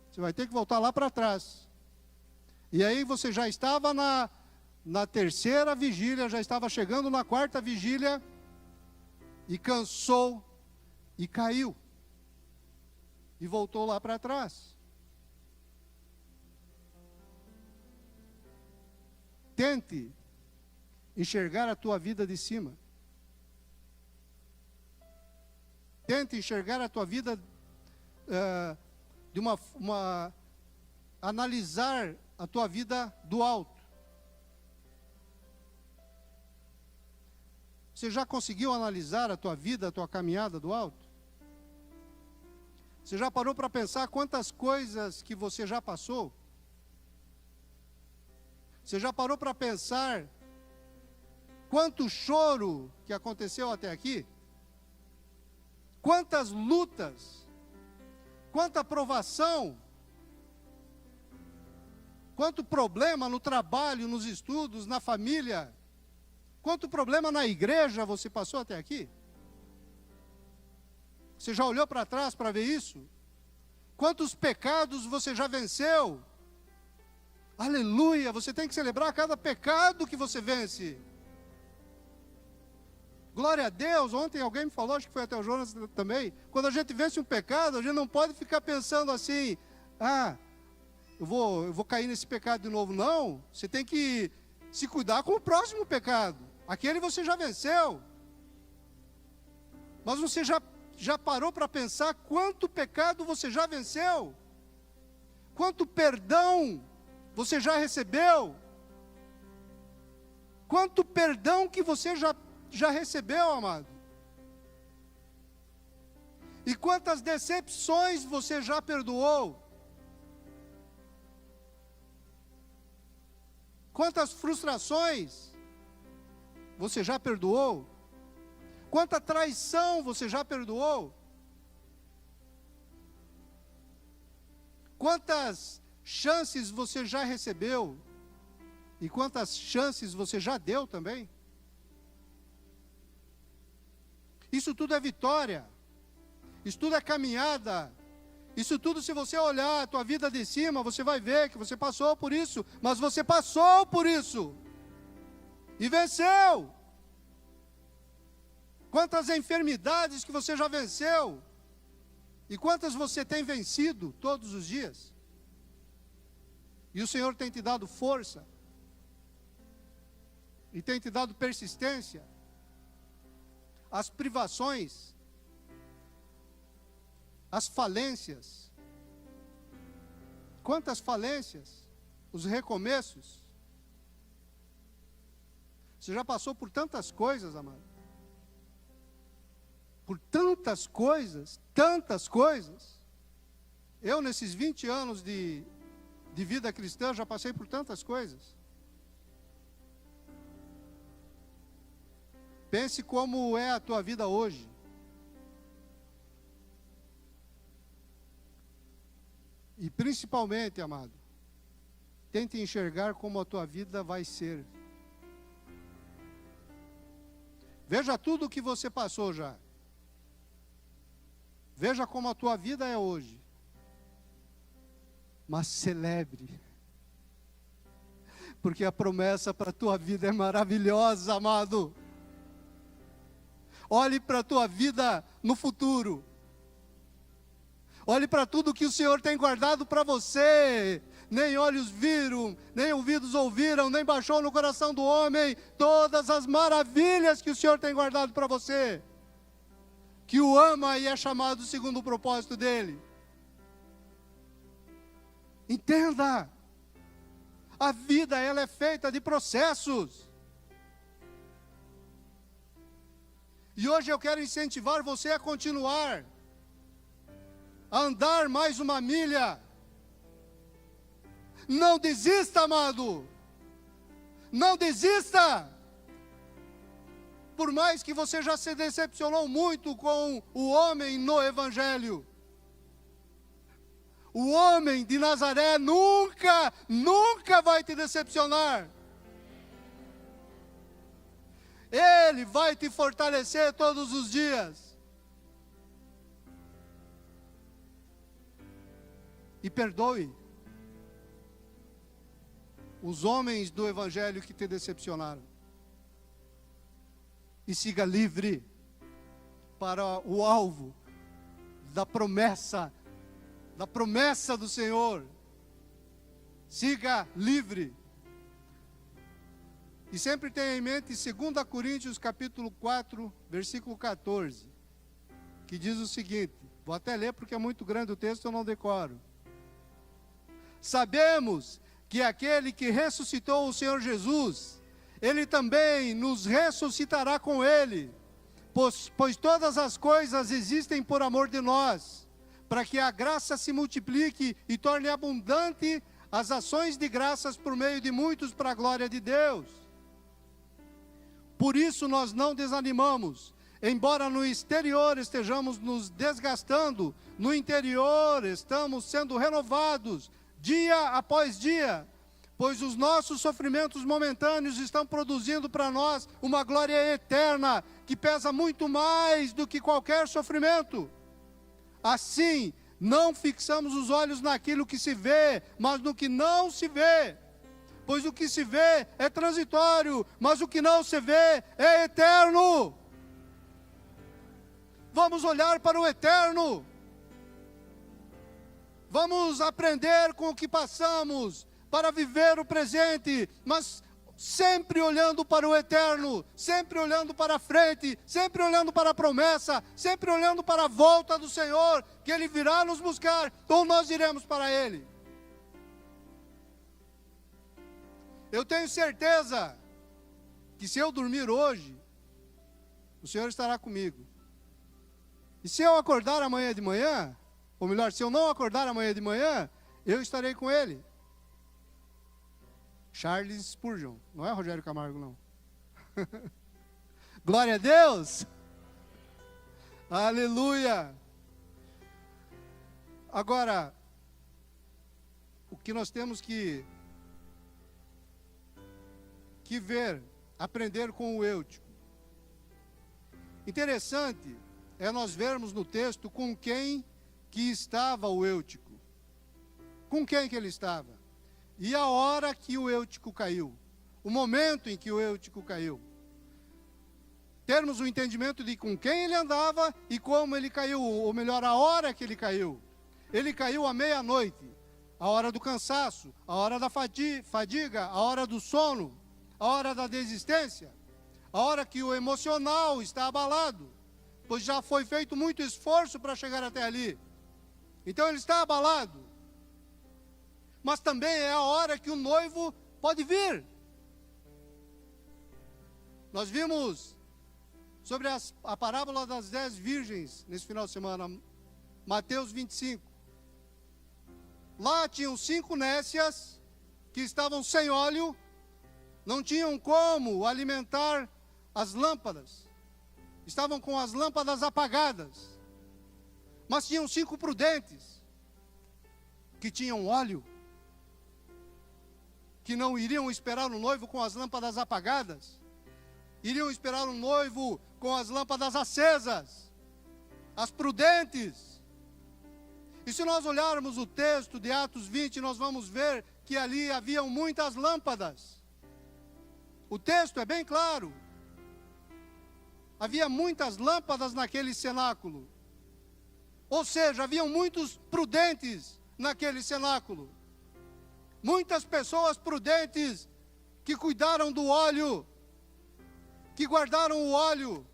S1: Você vai ter que voltar lá para trás. E aí você já estava na 3ª vigília, já estava chegando na 4ª vigília, e cansou, e caiu, e voltou lá para trás. Tente enxergar a tua vida de cima. Tente enxergar a tua vida de analisar a tua vida do alto. Você já conseguiu analisar a tua vida, a tua caminhada do alto? Você já parou para pensar quantas coisas que você já passou? Você já parou para pensar quanto choro que aconteceu até aqui? Quantas lutas? Quanta provação? Quanto problema no trabalho, nos estudos, na família? Quanto problema na igreja você passou até aqui? Você já olhou para trás para ver isso? Quantos pecados você já venceu? Aleluia! Você tem que celebrar cada pecado que você vence. Glória a Deus! Ontem alguém me falou, acho que foi até o Jonas também, quando a gente vence um pecado, a gente não pode ficar pensando assim, eu vou cair nesse pecado de novo. Não, você tem que se cuidar com o próximo pecado. Aquele você já venceu. Mas você já parou para pensar quanto pecado você já venceu? Quanto perdão você já recebeu? Quanto perdão que você já recebeu, amado? E quantas decepções você já perdoou? Quantas frustrações você já perdoou? Quanta traição você já perdoou? Quantas chances você já recebeu? E quantas chances você já deu também? Isso tudo é vitória. Isso tudo é caminhada. Isso tudo, se você olhar a tua vida de cima, você vai ver que você passou por isso. Mas você passou por isso. E venceu. Quantas enfermidades que você já venceu. E quantas você tem vencido todos os dias. E o Senhor tem te dado força. E tem te dado persistência. As privações, as falências. Quantas falências, os recomeços. Você já passou por tantas coisas, amado. Por tantas coisas, tantas coisas. Eu, nesses 20 anos de vida cristã, já passei por tantas coisas. Pense como é a tua vida hoje. E principalmente, amado, tente enxergar como a tua vida vai ser. Veja tudo o que você passou já. Veja como a tua vida é hoje. Mas celebre. Porque a promessa para a tua vida é maravilhosa, amado. Olhe para a tua vida no futuro. Olhe para tudo que o Senhor tem guardado para você. Nem olhos viram, nem ouvidos ouviram, nem baixou no coração do homem todas as maravilhas que o Senhor tem guardado para você. Que o ama e é chamado segundo o propósito dele. Entenda. A vida, ela é feita de processos. E hoje eu quero incentivar você a continuar. A andar mais uma milha. Não desista, amado. Não desista. Por mais que você já se decepcionou muito com o homem no Evangelho. O homem de Nazaré nunca vai te decepcionar. Ele vai te fortalecer todos os dias. E perdoe os homens do Evangelho que te decepcionaram. E siga livre para o alvo da promessa do Senhor. Siga livre. E sempre tenha em mente 2 Coríntios capítulo 4, versículo 14, que diz o seguinte, vou até ler porque é muito grande o texto, eu não decoro. Sabemos que aquele que ressuscitou o Senhor Jesus, Ele também nos ressuscitará com Ele, pois todas as coisas existem por amor de nós, para que a graça se multiplique e torne abundante as ações de graças por meio de muitos para a glória de Deus. Por isso nós não desanimamos, embora no exterior estejamos nos desgastando, no interior estamos sendo renovados, dia após dia, pois os nossos sofrimentos momentâneos estão produzindo para nós uma glória eterna, que pesa muito mais do que qualquer sofrimento. Assim, não fixamos os olhos naquilo que se vê, mas no que não se vê. Pois o que se vê é transitório, mas o que não se vê é eterno. Vamos olhar para o eterno. Vamos aprender com o que passamos para viver o presente, mas sempre olhando para o eterno, sempre olhando para frente, sempre olhando para a promessa, sempre olhando para a volta do Senhor, que Ele virá nos buscar, ou nós iremos para Ele. Eu tenho certeza que se eu dormir hoje, o Senhor estará comigo. E se eu acordar amanhã de manhã, ou melhor, se eu não acordar amanhã de manhã, eu estarei com Ele. Charles Spurgeon, não é Rogério Camargo, não. Glória a Deus! Aleluia! Agora, o que nós temos que ver, aprender com o Eutico. Interessante é nós vermos no texto com quem que estava o Eutico. Com quem que ele estava? E a hora que o Eutico caiu. O momento em que o Eutico caiu. Termos o entendimento de com quem ele andava e como ele caiu, ou melhor, a hora que ele caiu. Ele caiu à meia-noite, a hora do cansaço, a hora da fadiga, a hora do sono, a hora da desistência, a hora que o emocional está abalado, pois já foi feito muito esforço para chegar até ali. Então ele está abalado. Mas também é a hora que o noivo pode vir. Nós vimos sobre a parábola das 10 virgens nesse final de semana, Mateus 25. Lá tinham 5 nécias que estavam sem óleo, não tinham como alimentar as lâmpadas, estavam com as lâmpadas apagadas, mas tinham 5 prudentes que tinham óleo, que não iriam esperar o noivo com as lâmpadas apagadas, iriam esperar o noivo com as lâmpadas acesas, as prudentes. E se nós olharmos o texto de Atos 20, nós vamos ver que ali haviam muitas lâmpadas. O texto é bem claro. Havia muitas lâmpadas naquele cenáculo. Ou seja, haviam muitos prudentes naquele cenáculo. Muitas pessoas prudentes que cuidaram do óleo, que guardaram o óleo,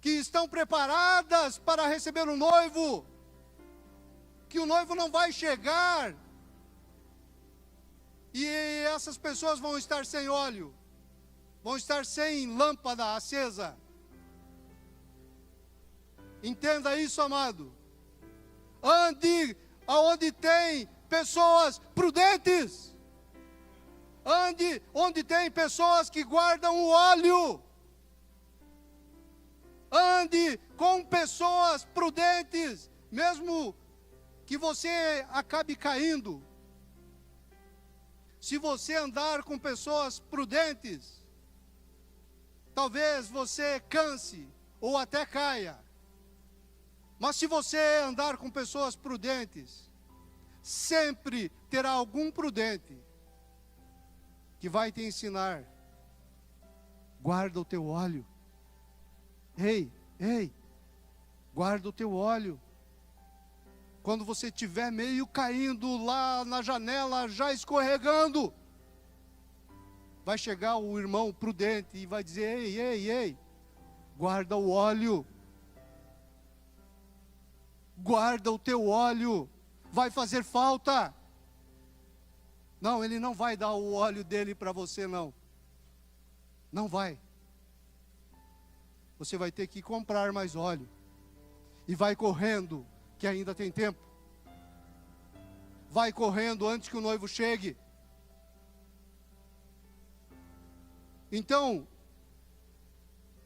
S1: que estão preparadas para receber o noivo, que o noivo não vai chegar, e essas pessoas vão estar sem óleo, vão estar sem lâmpada acesa. Entenda isso, amado. Ande aonde tem pessoas prudentes. Ande onde tem pessoas que guardam o óleo. Ande com pessoas prudentes, mesmo que você acabe caindo. Se você andar com pessoas prudentes, talvez você canse ou até caia. Mas se você andar com pessoas prudentes, sempre terá algum prudente que vai te ensinar. Guarda o teu óleo. Ei, guarda o teu óleo. Quando você estiver meio caindo lá na janela, já escorregando, vai chegar o irmão prudente e vai dizer: ei, guarda o óleo. Guarda o teu óleo, vai fazer falta. Não, ele não vai dar o óleo dele para você, não. Não vai. Você vai ter que comprar mais óleo. E vai correndo, que ainda tem tempo. Vai correndo antes que o noivo chegue. Então,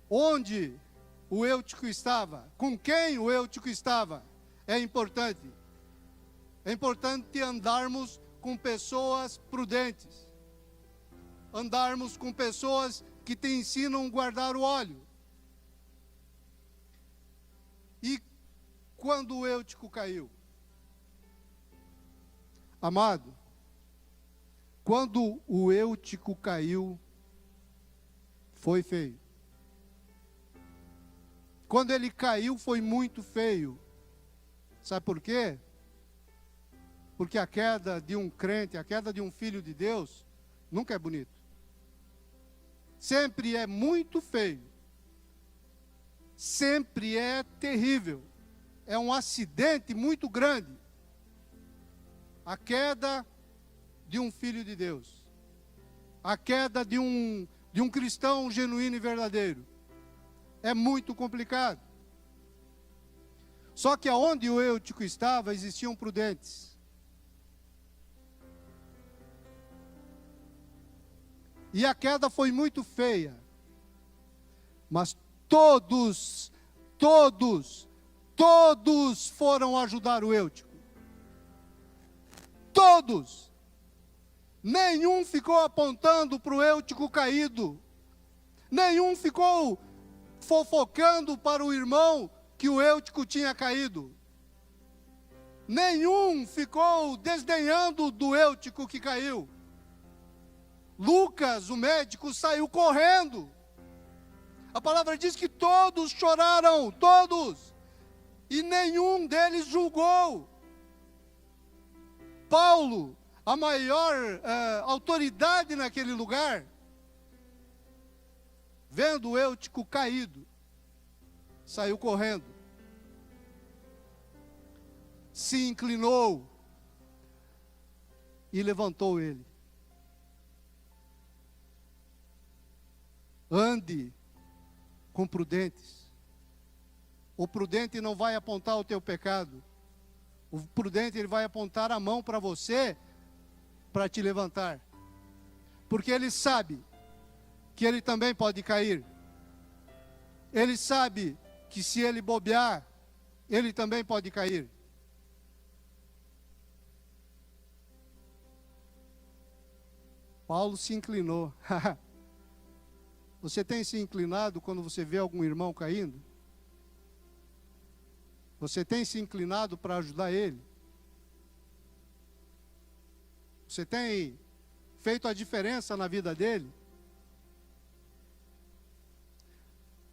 S1: onde o Eutico estava? Com quem o Eutico estava? É importante. É importante andarmos com pessoas prudentes. Andarmos com pessoas que te ensinam a guardar o óleo. E quando o Eutico caiu? Amado, quando o Eutico caiu, foi feio. Quando ele caiu, foi muito feio. Sabe por quê? Porque a queda de um crente, a queda de um filho de Deus, nunca é bonito. Sempre é muito feio. Sempre é terrível. É um acidente muito grande. A queda de um filho de Deus. A queda de um cristão genuíno e verdadeiro. É muito complicado. Só que aonde o Eutico estava, existiam prudentes. E a queda foi muito feia. Mas todos foram ajudar o Eutico. Todos. Nenhum ficou apontando para o Eutico caído. Nenhum ficou fofocando para o irmão que o Eutico tinha caído. Nenhum ficou desdenhando do Eutico que caiu. Lucas, o médico, saiu correndo. A palavra diz que todos choraram, todos, e nenhum deles julgou. Paulo, a maior autoridade naquele lugar, vendo o Eutico caído, saiu correndo, se inclinou e levantou ele. Ande com prudentes. O prudente não vai apontar o teu pecado. O prudente, ele vai apontar a mão para você, para te levantar. Porque ele sabe que ele também pode cair. Ele sabe que se ele bobear, ele também pode cair. Paulo se inclinou. Você tem se inclinado quando você vê algum irmão caindo? Você tem se inclinado para ajudar ele? Você tem feito a diferença na vida dele?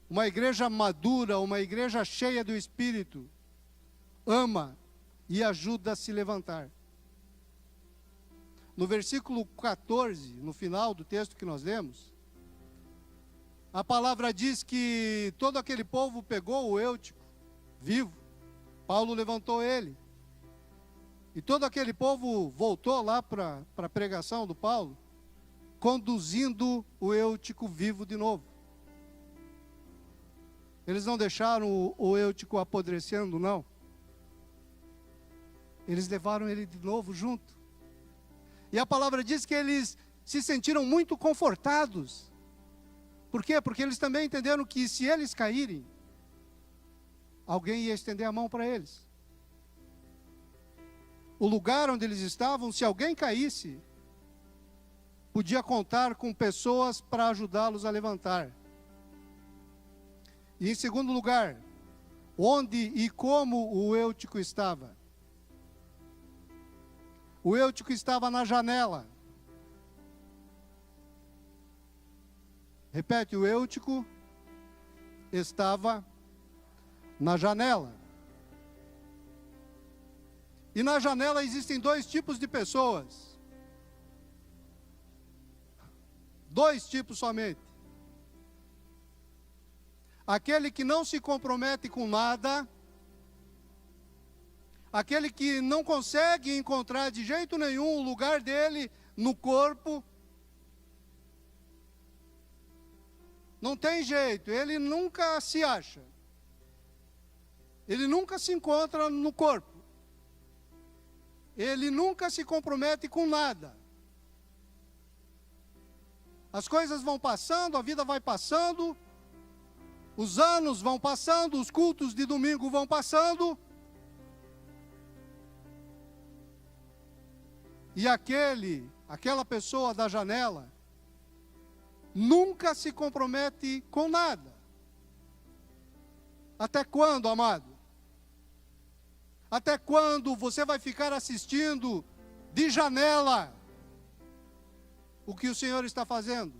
S1: Uma igreja madura, uma igreja cheia do Espírito, ama e ajuda a se levantar. No versículo 14, no final do texto que nós lemos, a palavra diz que todo aquele povo pegou o Eutico vivo. Paulo levantou ele. E todo aquele povo voltou lá para a pregação do Paulo, conduzindo o Eutico vivo de novo. Eles não deixaram o Eutico apodrecendo, não. Eles levaram ele de novo junto. E a palavra diz que eles se sentiram muito confortados. Por quê? Porque eles também entenderam que se eles caírem, alguém ia estender a mão para eles. O lugar onde eles estavam, se alguém caísse, podia contar com pessoas para ajudá-los a levantar. E em segundo lugar, onde e como o Eutico estava? O Eutico estava na janela. Repete, o Eutico estava na janela. E na janela existem dois tipos de pessoas. Dois tipos somente. Aquele que não se compromete com nada, aquele que não consegue encontrar de jeito nenhum o lugar dele no corpo. Não tem jeito, ele nunca se acha. Ele nunca se encontra no corpo. Ele nunca se compromete com nada. As coisas vão passando, a vida vai passando, os anos vão passando, os cultos de domingo vão passando. E aquela pessoa da janela, nunca se compromete com nada. Até quando, amado? Até quando você vai ficar assistindo de janela o que o Senhor está fazendo?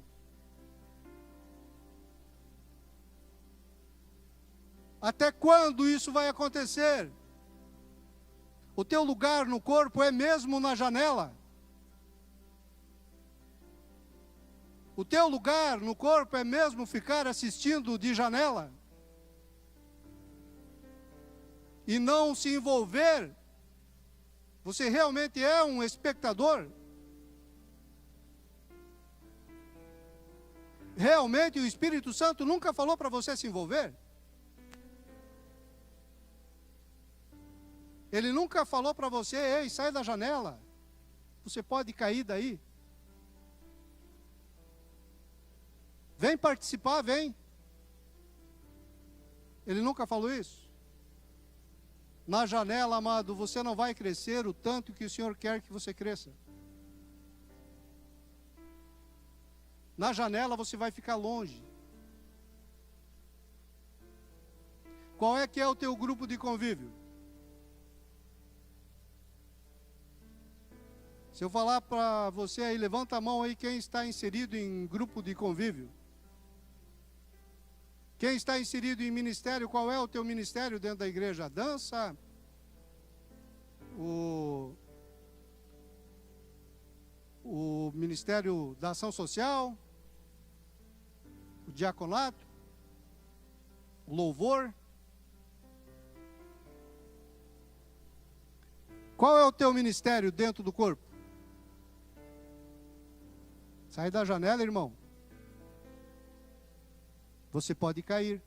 S1: Até quando isso vai acontecer? O teu lugar no corpo é mesmo na janela? O teu lugar no corpo é mesmo ficar assistindo de janela? E não se envolver? Você realmente é um espectador? Realmente o Espírito Santo nunca falou para você se envolver? Ele nunca falou para você, ei, sai da janela, você pode cair daí. Vem participar, vem. Ele nunca falou isso? Na janela, amado, você não vai crescer o tanto que o Senhor quer que você cresça. Na janela você vai ficar longe. Qual é que é o teu grupo de convívio? Se eu falar para você aí, levanta a mão aí quem está inserido em grupo de convívio. Quem está inserido em ministério, qual é o teu ministério dentro da igreja? A dança? O ministério da ação social? O diaconato? O louvor? Qual é o teu ministério dentro do corpo? Sai da janela, irmão. Você pode cair.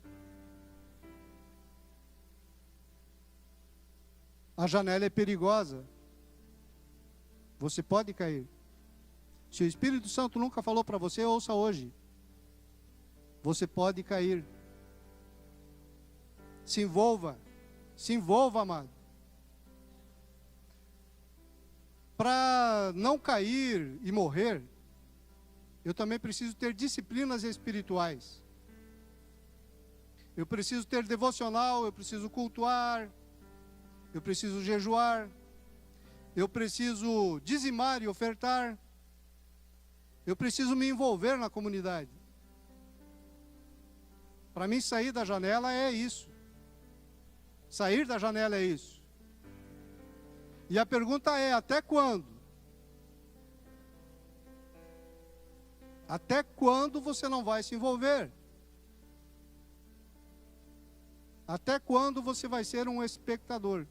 S1: A janela é perigosa. Você pode cair. Se o Espírito Santo nunca falou para você, ouça hoje. Você pode cair. Se envolva, amado. Para não cair e morrer, eu também preciso ter disciplinas espirituais. Eu preciso ter devocional, eu preciso cultuar, eu preciso jejuar, eu preciso dizimar e ofertar, eu preciso me envolver na comunidade. Para mim, sair da janela é isso. Sair da janela é isso. E a pergunta é, até quando? Até quando você não vai se envolver? Até quando você vai ser um espectador?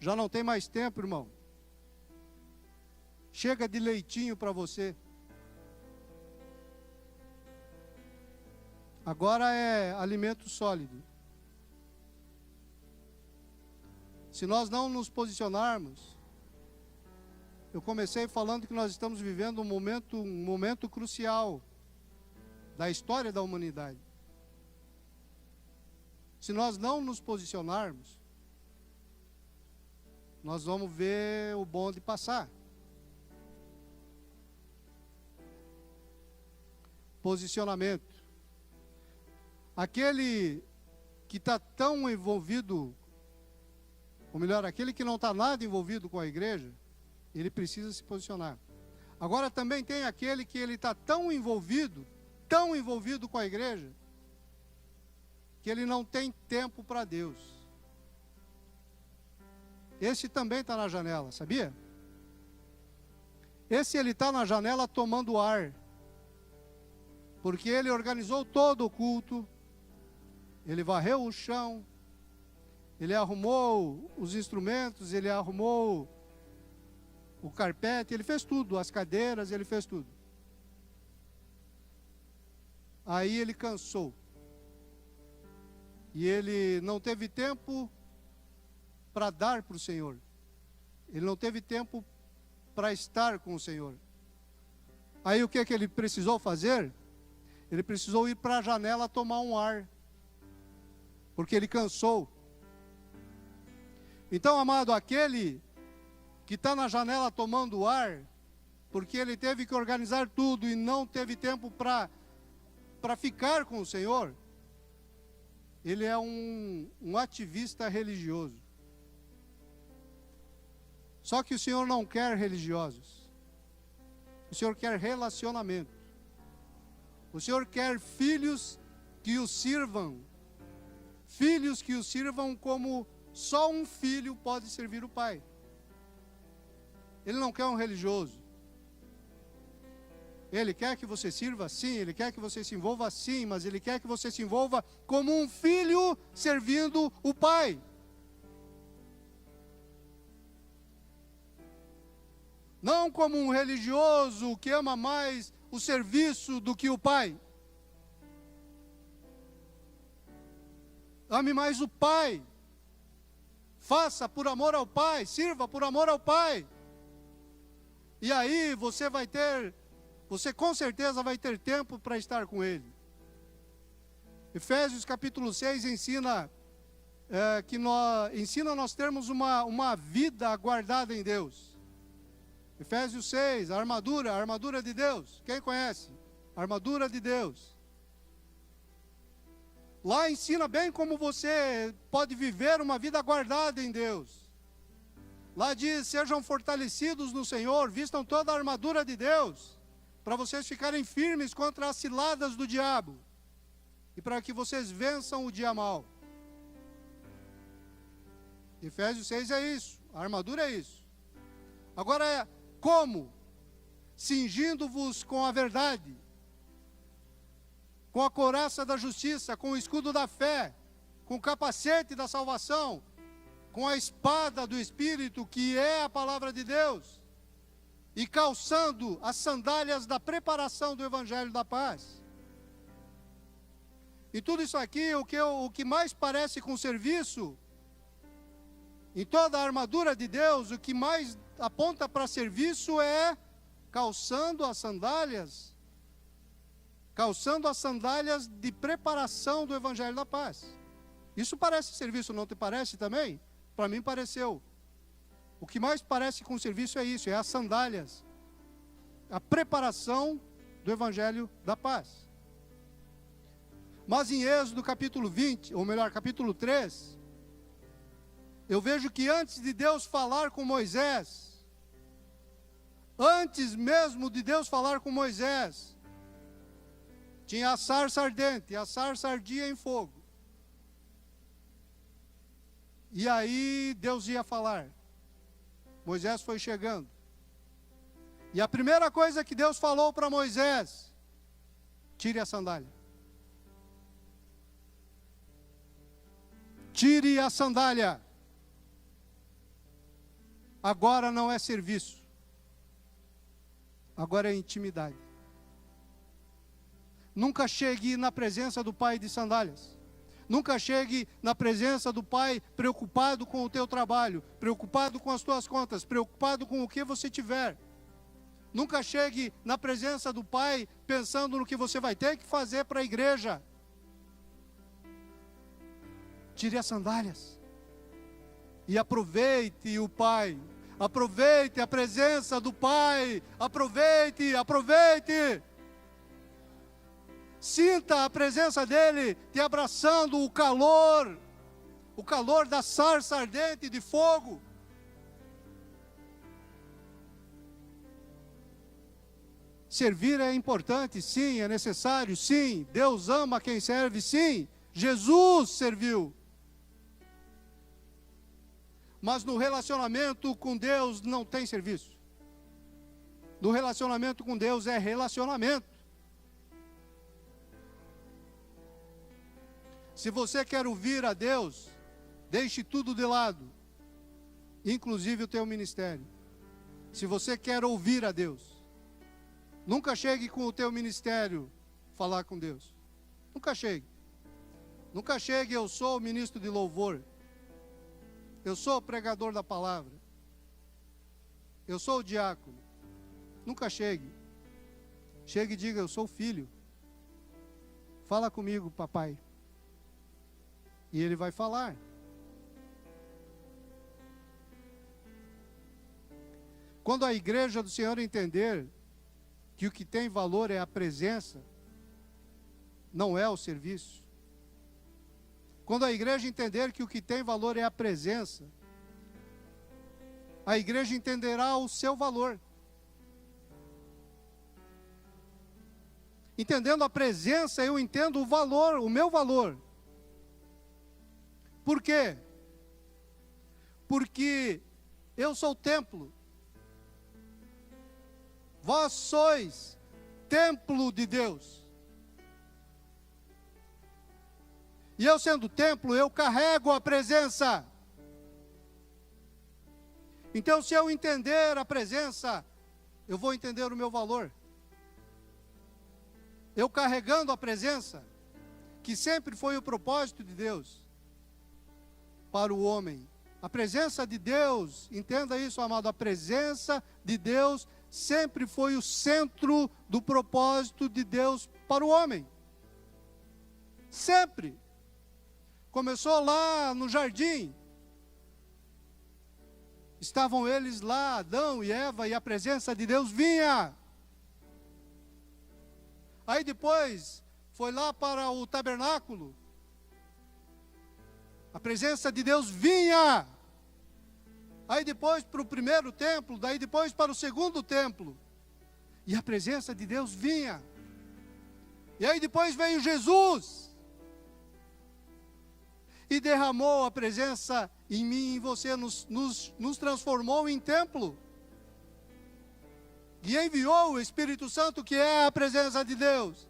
S1: Já não tem mais tempo, irmão. Chega de leitinho para você. Agora é alimento sólido. Se nós não nos posicionarmos, eu comecei falando que nós estamos vivendo um momento crucial da história da humanidade. Se nós não nos posicionarmos, nós vamos ver o bonde passar. Posicionamento. Aquele que está tão envolvido, ou melhor, aquele que não está nada envolvido com a igreja, ele precisa se posicionar. Agora também tem aquele que ele está tão envolvido com a igreja, que ele não tem tempo para Deus. Esse também está na janela, sabia? Esse ele está na janela tomando ar, porque ele organizou todo o culto, ele varreu o chão, ele arrumou os instrumentos, ele arrumou o carpete, ele fez tudo, as cadeiras, ele fez tudo. Aí ele cansou. E ele não teve tempo para dar para o Senhor. Ele não teve tempo para estar com o Senhor. Aí o que ele precisou fazer? Ele precisou ir para a janela tomar um ar. Porque ele cansou. Então, amado, aquele que está na janela tomando ar, porque ele teve que organizar tudo e não teve tempo para ficar com o Senhor, ele é um ativista religioso. Só que o Senhor não quer religiosos. O Senhor quer relacionamento. O Senhor quer filhos que o sirvam. Filhos que o sirvam como só um filho pode servir o pai. Ele não quer um religioso. Ele quer que você sirva, sim. Ele quer que você se envolva, sim. Mas ele quer que você se envolva como um filho servindo o pai. Não como um religioso que ama mais o serviço do que o pai. Ame mais o pai. Faça por amor ao pai. Sirva por amor ao pai. E aí você com certeza vai ter tempo para estar com ele. Efésios capítulo 6 ensina nós termos uma vida guardada em Deus. Efésios 6, a armadura de Deus. Quem conhece? A armadura de Deus. Lá ensina bem como você pode viver uma vida guardada em Deus. Lá diz: sejam fortalecidos no Senhor, vistam toda a armadura de Deus, para vocês ficarem firmes contra as ciladas do diabo, e para que vocês vençam o dia mau. Efésios 6 é isso, a armadura é isso. Agora é como? Cingindo-vos com a verdade, com a couraça da justiça, com o escudo da fé, com o capacete da salvação, com a espada do Espírito, que é a palavra de Deus, e calçando as sandálias da preparação do Evangelho da paz. E tudo isso aqui, o que mais parece com serviço, em toda a armadura de Deus, o que mais aponta para serviço é calçando as sandálias de preparação do Evangelho da paz. Isso parece serviço, não te parece também? Para mim pareceu. O que mais parece com serviço é isso, é as sandálias, a preparação do Evangelho da paz. Mas em Êxodo capítulo 20, ou melhor, capítulo 3, eu vejo que antes de Deus falar com Moisés, antes mesmo de Deus falar com Moisés, tinha a sarça ardente, e a sarça ardia em fogo. E aí Deus ia falar. Moisés foi chegando. E a primeira coisa que Deus falou para Moisés: tire a sandália. Tire a sandália. Agora não é serviço. Agora é intimidade. Nunca chegue na presença do Pai de sandálias. Nunca chegue na presença do Pai preocupado com o teu trabalho, preocupado com as tuas contas, preocupado com o que você tiver. Nunca chegue na presença do Pai pensando no que você vai ter que fazer para a igreja. Tire as sandálias e aproveite o Pai. Aproveite a presença do Pai. Aproveite. Sinta a presença dEle te abraçando, o calor da sarça ardente de fogo. Servir é importante, sim, é necessário, sim. Deus ama quem serve, sim. Jesus serviu. Mas no relacionamento com Deus não tem serviço. No relacionamento com Deus é relacionamento. Se você quer ouvir a Deus, deixe tudo de lado, inclusive o teu ministério. Se você quer ouvir a Deus, nunca chegue com o teu ministério falar com Deus. Nunca chegue. Nunca chegue: eu sou o ministro de louvor. Eu sou o pregador da palavra. Eu sou o diácono. Nunca chegue. Chegue e diga: eu sou o filho. Fala comigo, papai. E ele vai falar. Quando a igreja do Senhor entender que o que tem valor é a presença, não é o serviço. Quando a igreja entender que o que tem valor é a presença, a igreja entenderá o seu valor. Entendendo a presença, eu entendo o valor, o meu valor. Por quê? Porque eu sou o templo. Vós sois templo de Deus. E eu sendo templo, eu carrego a presença. Então, se eu entender a presença, eu vou entender o meu valor. Eu carregando a presença, que sempre foi o propósito de Deus para o homem. A presença de Deus, entenda isso, amado, a presença de Deus sempre foi o centro do propósito de Deus para o homem. Sempre. Começou lá no jardim. Estavam eles lá, Adão e Eva, e a presença de Deus vinha. Aí depois foi lá para o tabernáculo. A presença de Deus vinha. aí depois para o primeiro templo, daí depois para o segundo templo. E a presença de Deus vinha. E aí depois veio Jesus. E derramou a presença em mim e em você, nos transformou em templo. E enviou o Espírito Santo, que é a presença de Deus.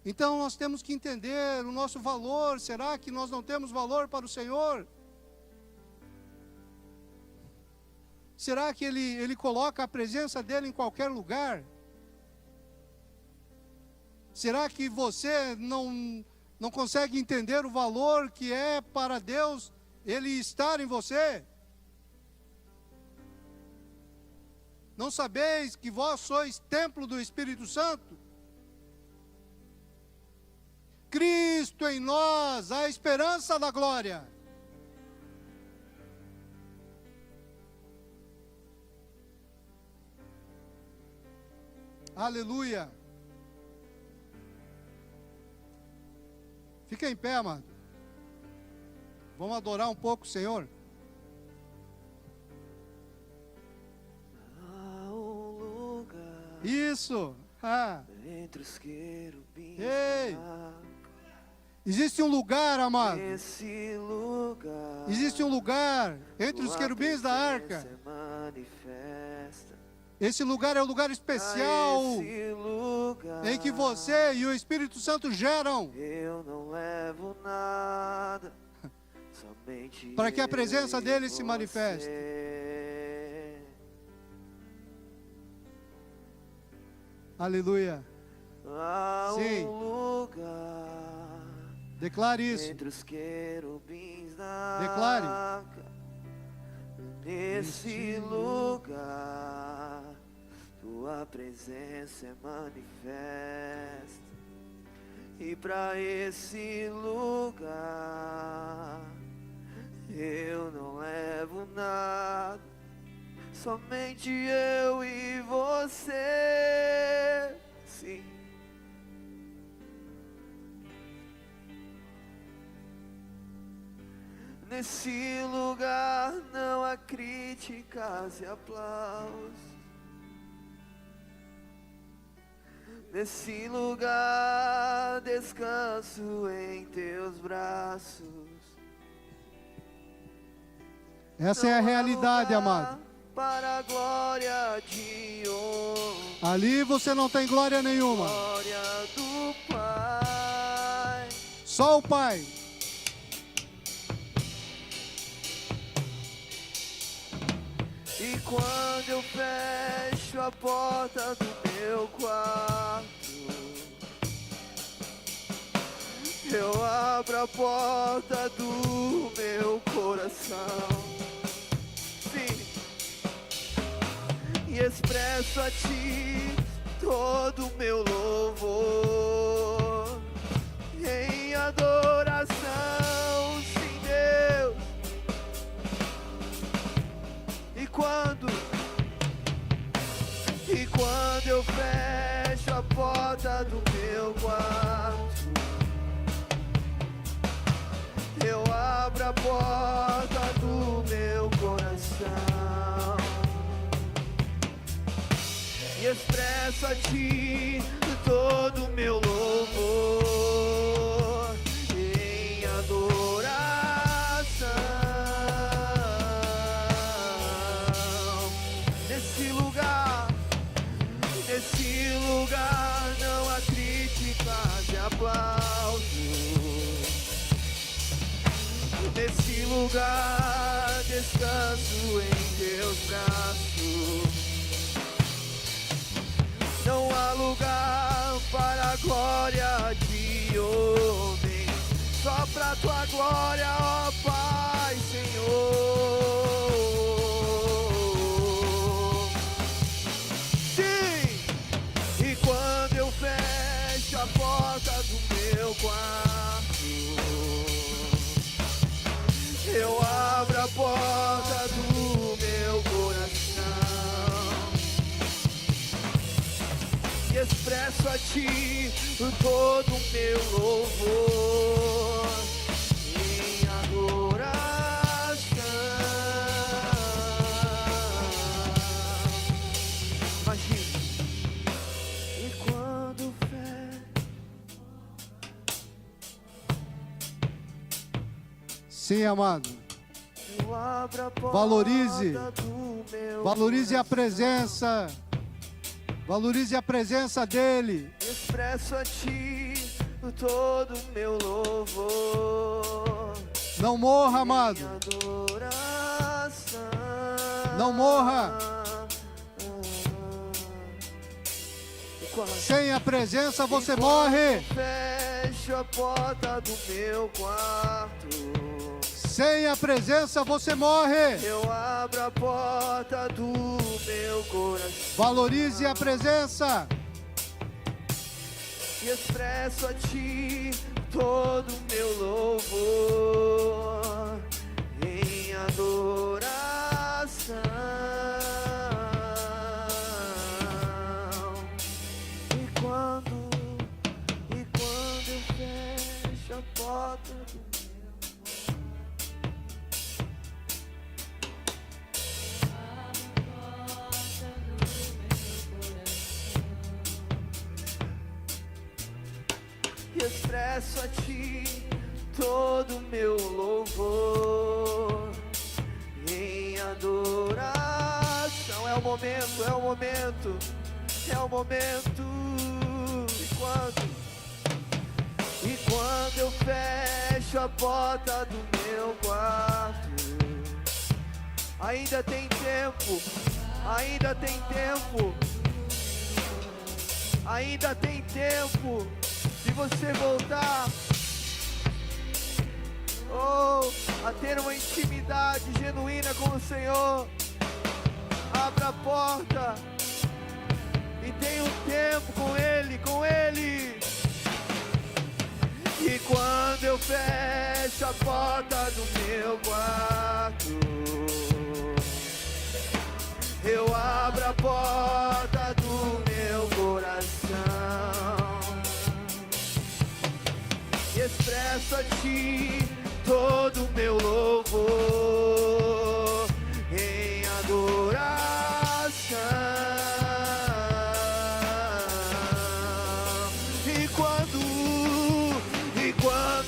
S1: Então nós temos que entender o nosso valor. Será que nós não temos valor para o Senhor? Será que Ele coloca a presença dEle em qualquer lugar? Será que você não consegue entender o valor que é para Deus Ele estar em você? Não sabeis que vós sois templo do Espírito Santo? Cristo em nós, a esperança da glória. Aleluia. Fica em pé, amado. Vamos adorar um pouco o Senhor.
S4: Há um lugar
S1: Isso.
S4: entre os querubins.
S1: Ei. Existe um lugar, amado.
S4: Esse lugar.
S1: Existe um lugar entre os
S4: tua
S1: querubins da arca.
S4: presença manifesta.
S1: Esse lugar é um lugar especial
S4: Esse lugar
S1: em que você e o Espírito Santo geram
S4: eu não levo nada, somente
S1: para que a
S4: eu
S1: presença
S4: e
S1: dele se
S4: você.
S1: manifeste. Aleluia.
S4: Há
S1: Sim.
S4: um lugar
S1: Declare isso.
S4: entre os querubins da
S1: Declare.
S4: arca. Nesse lugar tua presença é manifesta. E para esse lugar eu não levo nada, somente eu e você. Sim. Nesse lugar não há críticas e aplausos. Nesse lugar descanso em teus braços.
S1: Essa é a
S4: Não há
S1: realidade,
S4: lugar
S1: amado.
S4: para a glória de honra,
S1: Ali você não tem glória nenhuma.
S4: glória do Pai.
S1: Só o Pai.
S4: E quando eu fecho a porta do meu quarto, eu abro a porta do meu coração. Sim. E expresso a ti todo o meu louvor em adoração, sim, Deus. E quando eu fecho a porta do meu quarto, eu abro a porta do meu coração e expresso a ti todo o meu louvor em adoração. Nesse lugar não há críticas e aplausos. Nesse lugar descanso em teus braços. Não há lugar para a glória de homem, só pra tua glória, ó Pai, Senhor. Sim, e quando eu fecho a porta do meu quarto, eu abro a porta do meu coração e expresso a ti todo o meu louvor em adoração.
S1: Sim, amado.
S4: Eu abro a porta
S1: Valorize.
S4: do meu
S1: Valorize a
S4: coração.
S1: presença. Valorize a presença dele.
S4: Expresso a ti todo o meu louvor.
S1: Não morra, amado.
S4: Minha adoração.
S1: Não morra. Sem a presença você morre.
S4: Fecho a porta do meu quarto.
S1: Sem a presença você morre.
S4: Eu abro a porta do meu coração.
S1: Valorize a presença.
S4: E expresso a ti todo o meu louvor em adoração. E quando eu fecho a porta do e expresso a ti todo o meu louvor em adoração. É o momento, é o momento, é o momento. E quando eu fecho a porta do meu quarto, ainda tem tempo, ainda tem tempo, ainda tem tempo de você voltar, a ter uma intimidade genuína com o Senhor. Abra a porta e tenha um tempo com Ele, com Ele. E quando eu fecho a porta do meu quarto, eu abro a porta do meu coração. E expresso a ti todo o meu louvor em adoração. E quando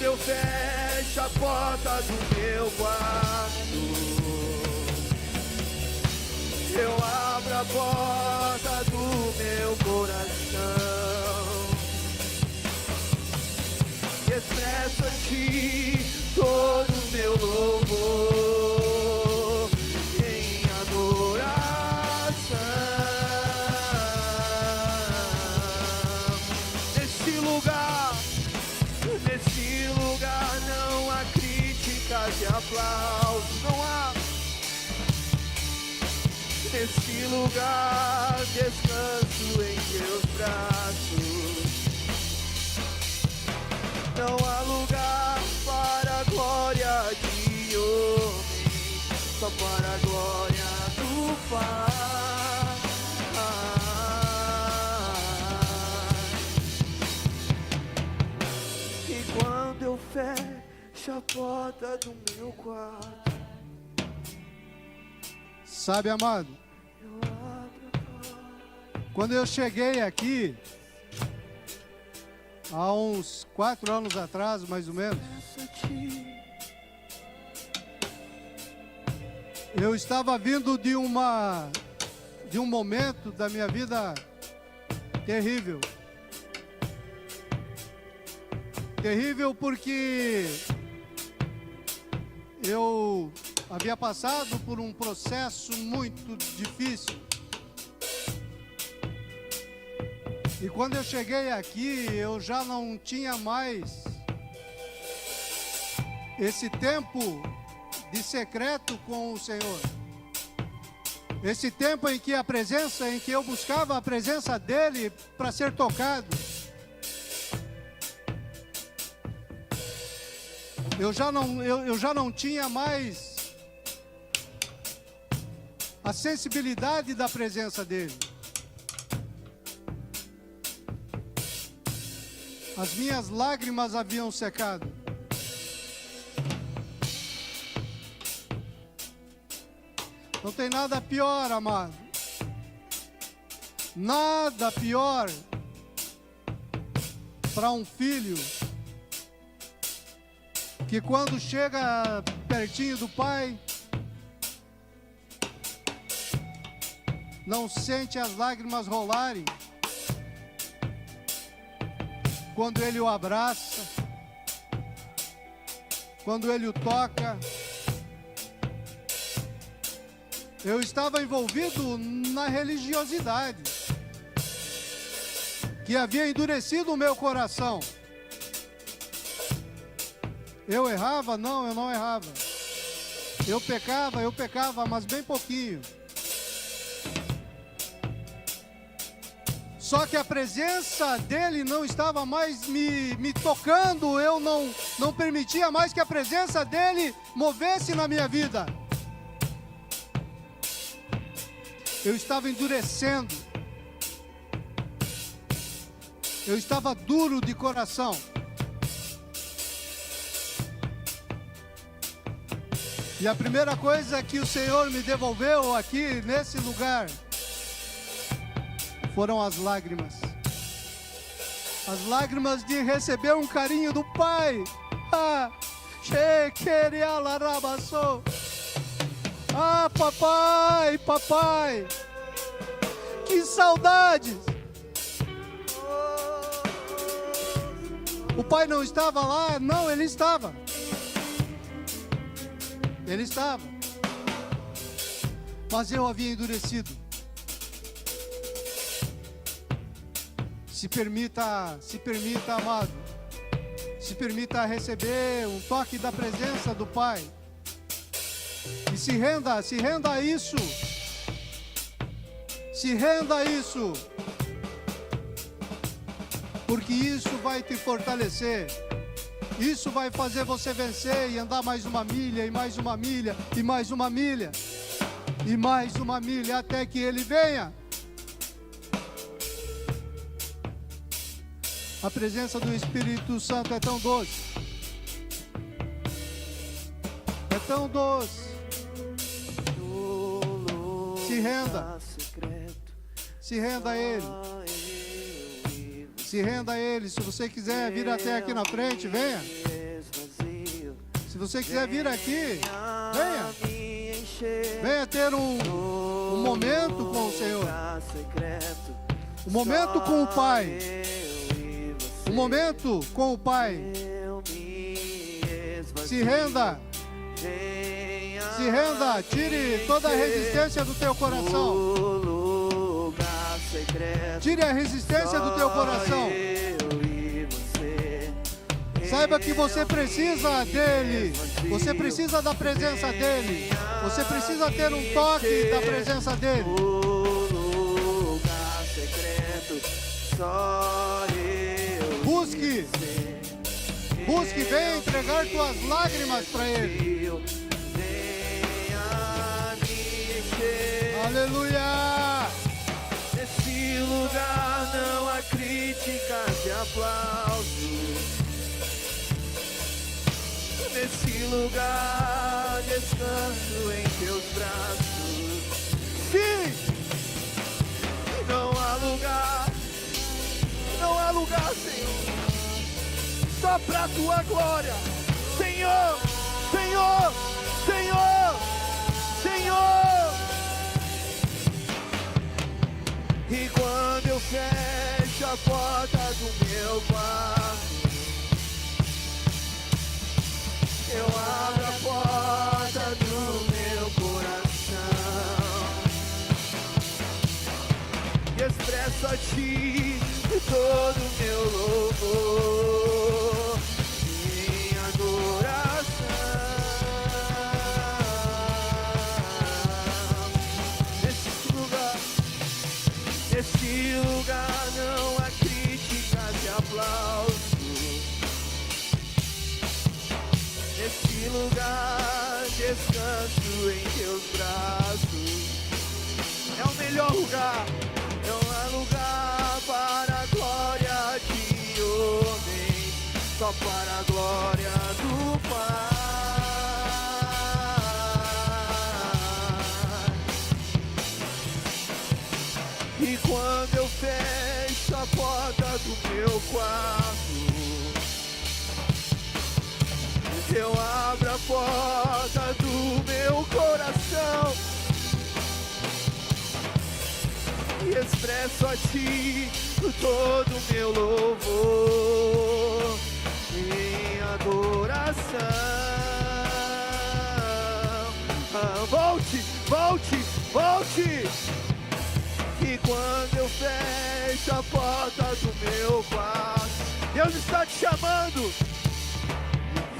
S4: eu fecho a porta do meu quarto, eu abro a porta do meu coração. E expresso a ti todo o meu louvor em adoração. Nesse lugar não há críticas e aplausos, não há. Nesse lugar descanso em teus braços. Não há lugar para a glória de homem, só para a glória do Pai. E quando eu fecho a porta do meu quarto,
S1: Sabe, amado,
S4: eu abro a porta.
S1: quando eu cheguei aqui, há uns 4 anos atrás, mais ou menos, eu estava vindo de um momento da minha vida terrível. Terrível porque eu havia passado por um processo muito difícil. E quando eu cheguei aqui, eu já não tinha mais esse tempo de secreto com o Senhor. Esse tempo em que eu buscava a presença dEle para ser tocado. Eu já não tinha mais a sensibilidade da presença dEle. As minhas lágrimas haviam secado. Não tem nada pior, amado. Nada pior para um filho que quando chega pertinho do Pai, não sente as lágrimas rolarem, quando Ele o abraça, quando Ele o toca. Eu estava envolvido na religiosidade, que havia endurecido o meu coração. Eu errava? Não, eu não errava. Eu pecava, mas bem pouquinho. Só que a presença dele não estava mais me tocando, eu não permitia mais que a presença dele movesse na minha vida. Eu estava endurecendo. Eu estava duro de coração. E a primeira coisa que o Senhor me devolveu aqui nesse lugar foram as lágrimas. As lágrimas de receber um carinho do Pai. Papai, que saudades. O Pai não estava lá? Não, Ele estava. Ele estava. Mas eu havia endurecido. Se permita, amado. Se permita receber um toque da presença do Pai. E se renda a isso. Se renda a isso. Porque isso vai te fortalecer. Isso vai fazer você vencer e andar mais uma milha, e mais uma milha, e mais uma milha, e mais uma milha, até que Ele venha. A presença do Espírito Santo é tão doce. É tão doce. Se renda. Se renda a Ele. Se renda a Ele. Se você quiser vir até aqui na frente, venha. Se você quiser vir aqui, venha. Venha ter um momento com o Senhor. Um momento com o Pai. Um momento com o Pai. Se renda. Se renda. Tire toda a resistência do teu coração. Tire a resistência do teu coração. Saiba que você precisa dele. Você precisa da presença dele. Você precisa ter um toque da presença dele. Busque. Busque, venha entregar tuas lágrimas para Ele. Aleluia.
S4: Nesse lugar não há críticas e aplausos. Nesse lugar descanso em teus braços.
S1: Sim.
S4: Não há lugar, Senhor, só pra tua glória. Senhor, Senhor, Senhor, Senhor. E quando eu fecho a porta do meu quarto, eu abro a porta do meu coração e expresso a ti todo o meu louvor, minha adoração. Nesse lugar não há críticas e aplausos. Nesse lugar descanso em teus braços. É o melhor lugar. Não há lugar para a glória de homens, só para a glória do Pai. E quando eu fecho a porta do meu quarto, eu porta do meu coração e expresso a Ti todo o meu louvor em adoração. Volte, volte, volte. E quando eu fecho a porta do meu quarto, Deus está te chamando.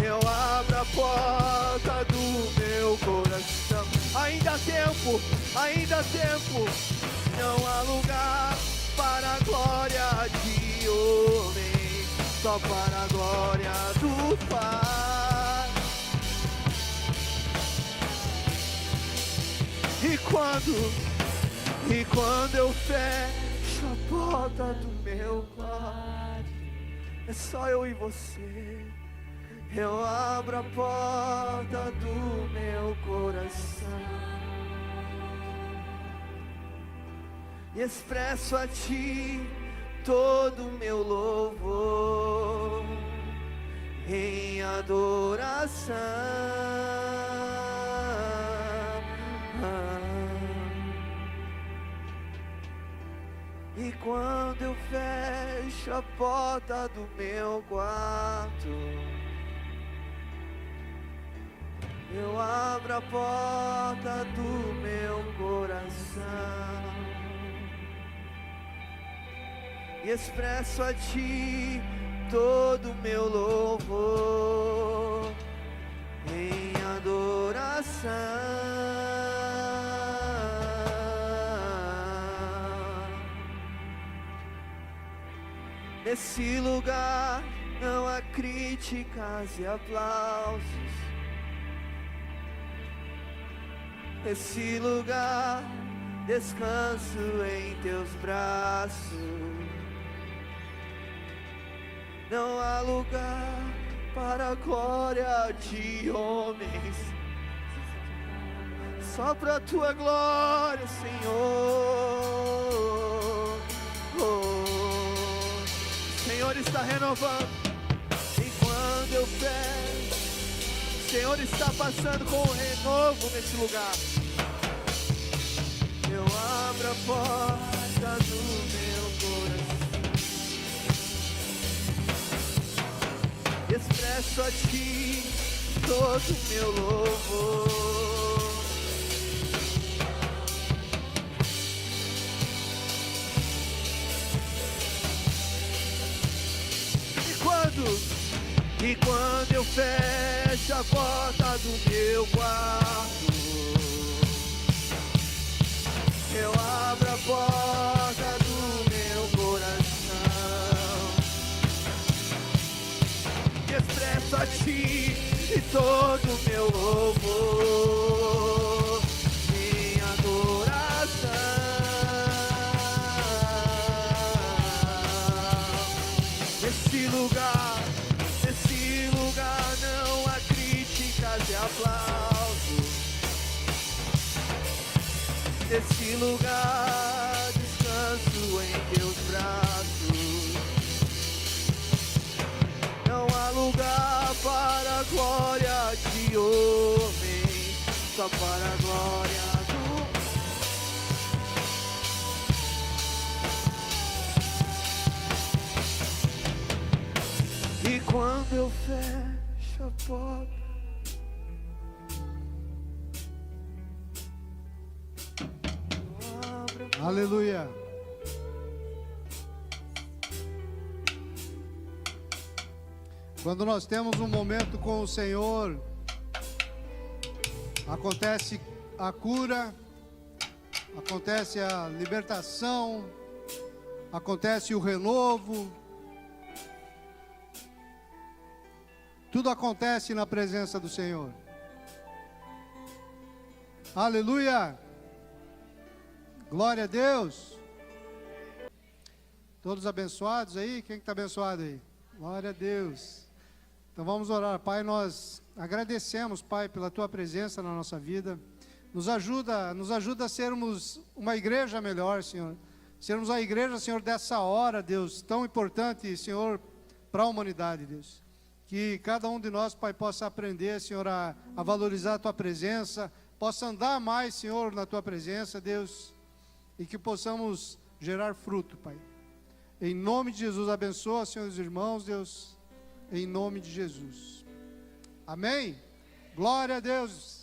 S4: Eu abro a porta do meu coração. Ainda há tempo, ainda há tempo. Não há lugar para a glória de homem, só para a glória do Pai. E quando eu fecho a porta do meu quarto, é só eu e você. Eu abro a porta do meu coração e expresso a Ti todo o meu louvor em adoração. E quando eu fecho a porta do meu quarto, eu abro a porta do meu coração e expresso a Ti todo o meu louvor em adoração. Nesse lugar não há críticas e aplausos. Nesse lugar descanso em Teus braços. Não há lugar para a glória de homens, só para a Tua glória, Senhor. O Senhor está renovando. E quando eu peço, o Senhor está passando com um renovo nesse lugar. Eu abro a porta do meu coração, expresso a Ti todo o meu louvor. E quando eu fecho a porta do meu quarto, eu abro a porta do meu coração e expresso a Ti e todo o meu louvor em adoração. Nesse lugar não há críticas e aplausos. Nesse lugar descanso em Teus braços. Não há lugar para a glória de homem, só para a glória do E quando eu fecho a porta,
S1: Aleluia. Quando nós temos um momento com o Senhor, acontece a cura, acontece a libertação, acontece o renovo. Tudo acontece na presença do Senhor. Aleluia. Glória a Deus. Todos abençoados aí? Quem está abençoado aí? Glória a Deus. Então vamos orar. Pai, nós agradecemos, Pai, pela Tua presença na nossa vida. Nos ajuda a sermos uma igreja melhor, Senhor. Sermos a igreja, Senhor, dessa hora, Deus, tão importante, Senhor, para a humanidade, Deus. Que cada um de nós, Pai, possa aprender, Senhor, a valorizar a Tua presença, possa andar mais, Senhor, na Tua presença, Deus, e que possamos gerar fruto, Pai. Em nome de Jesus, abençoa, Senhor, os irmãos, Deus, em nome de Jesus. Amém? Glória a Deus.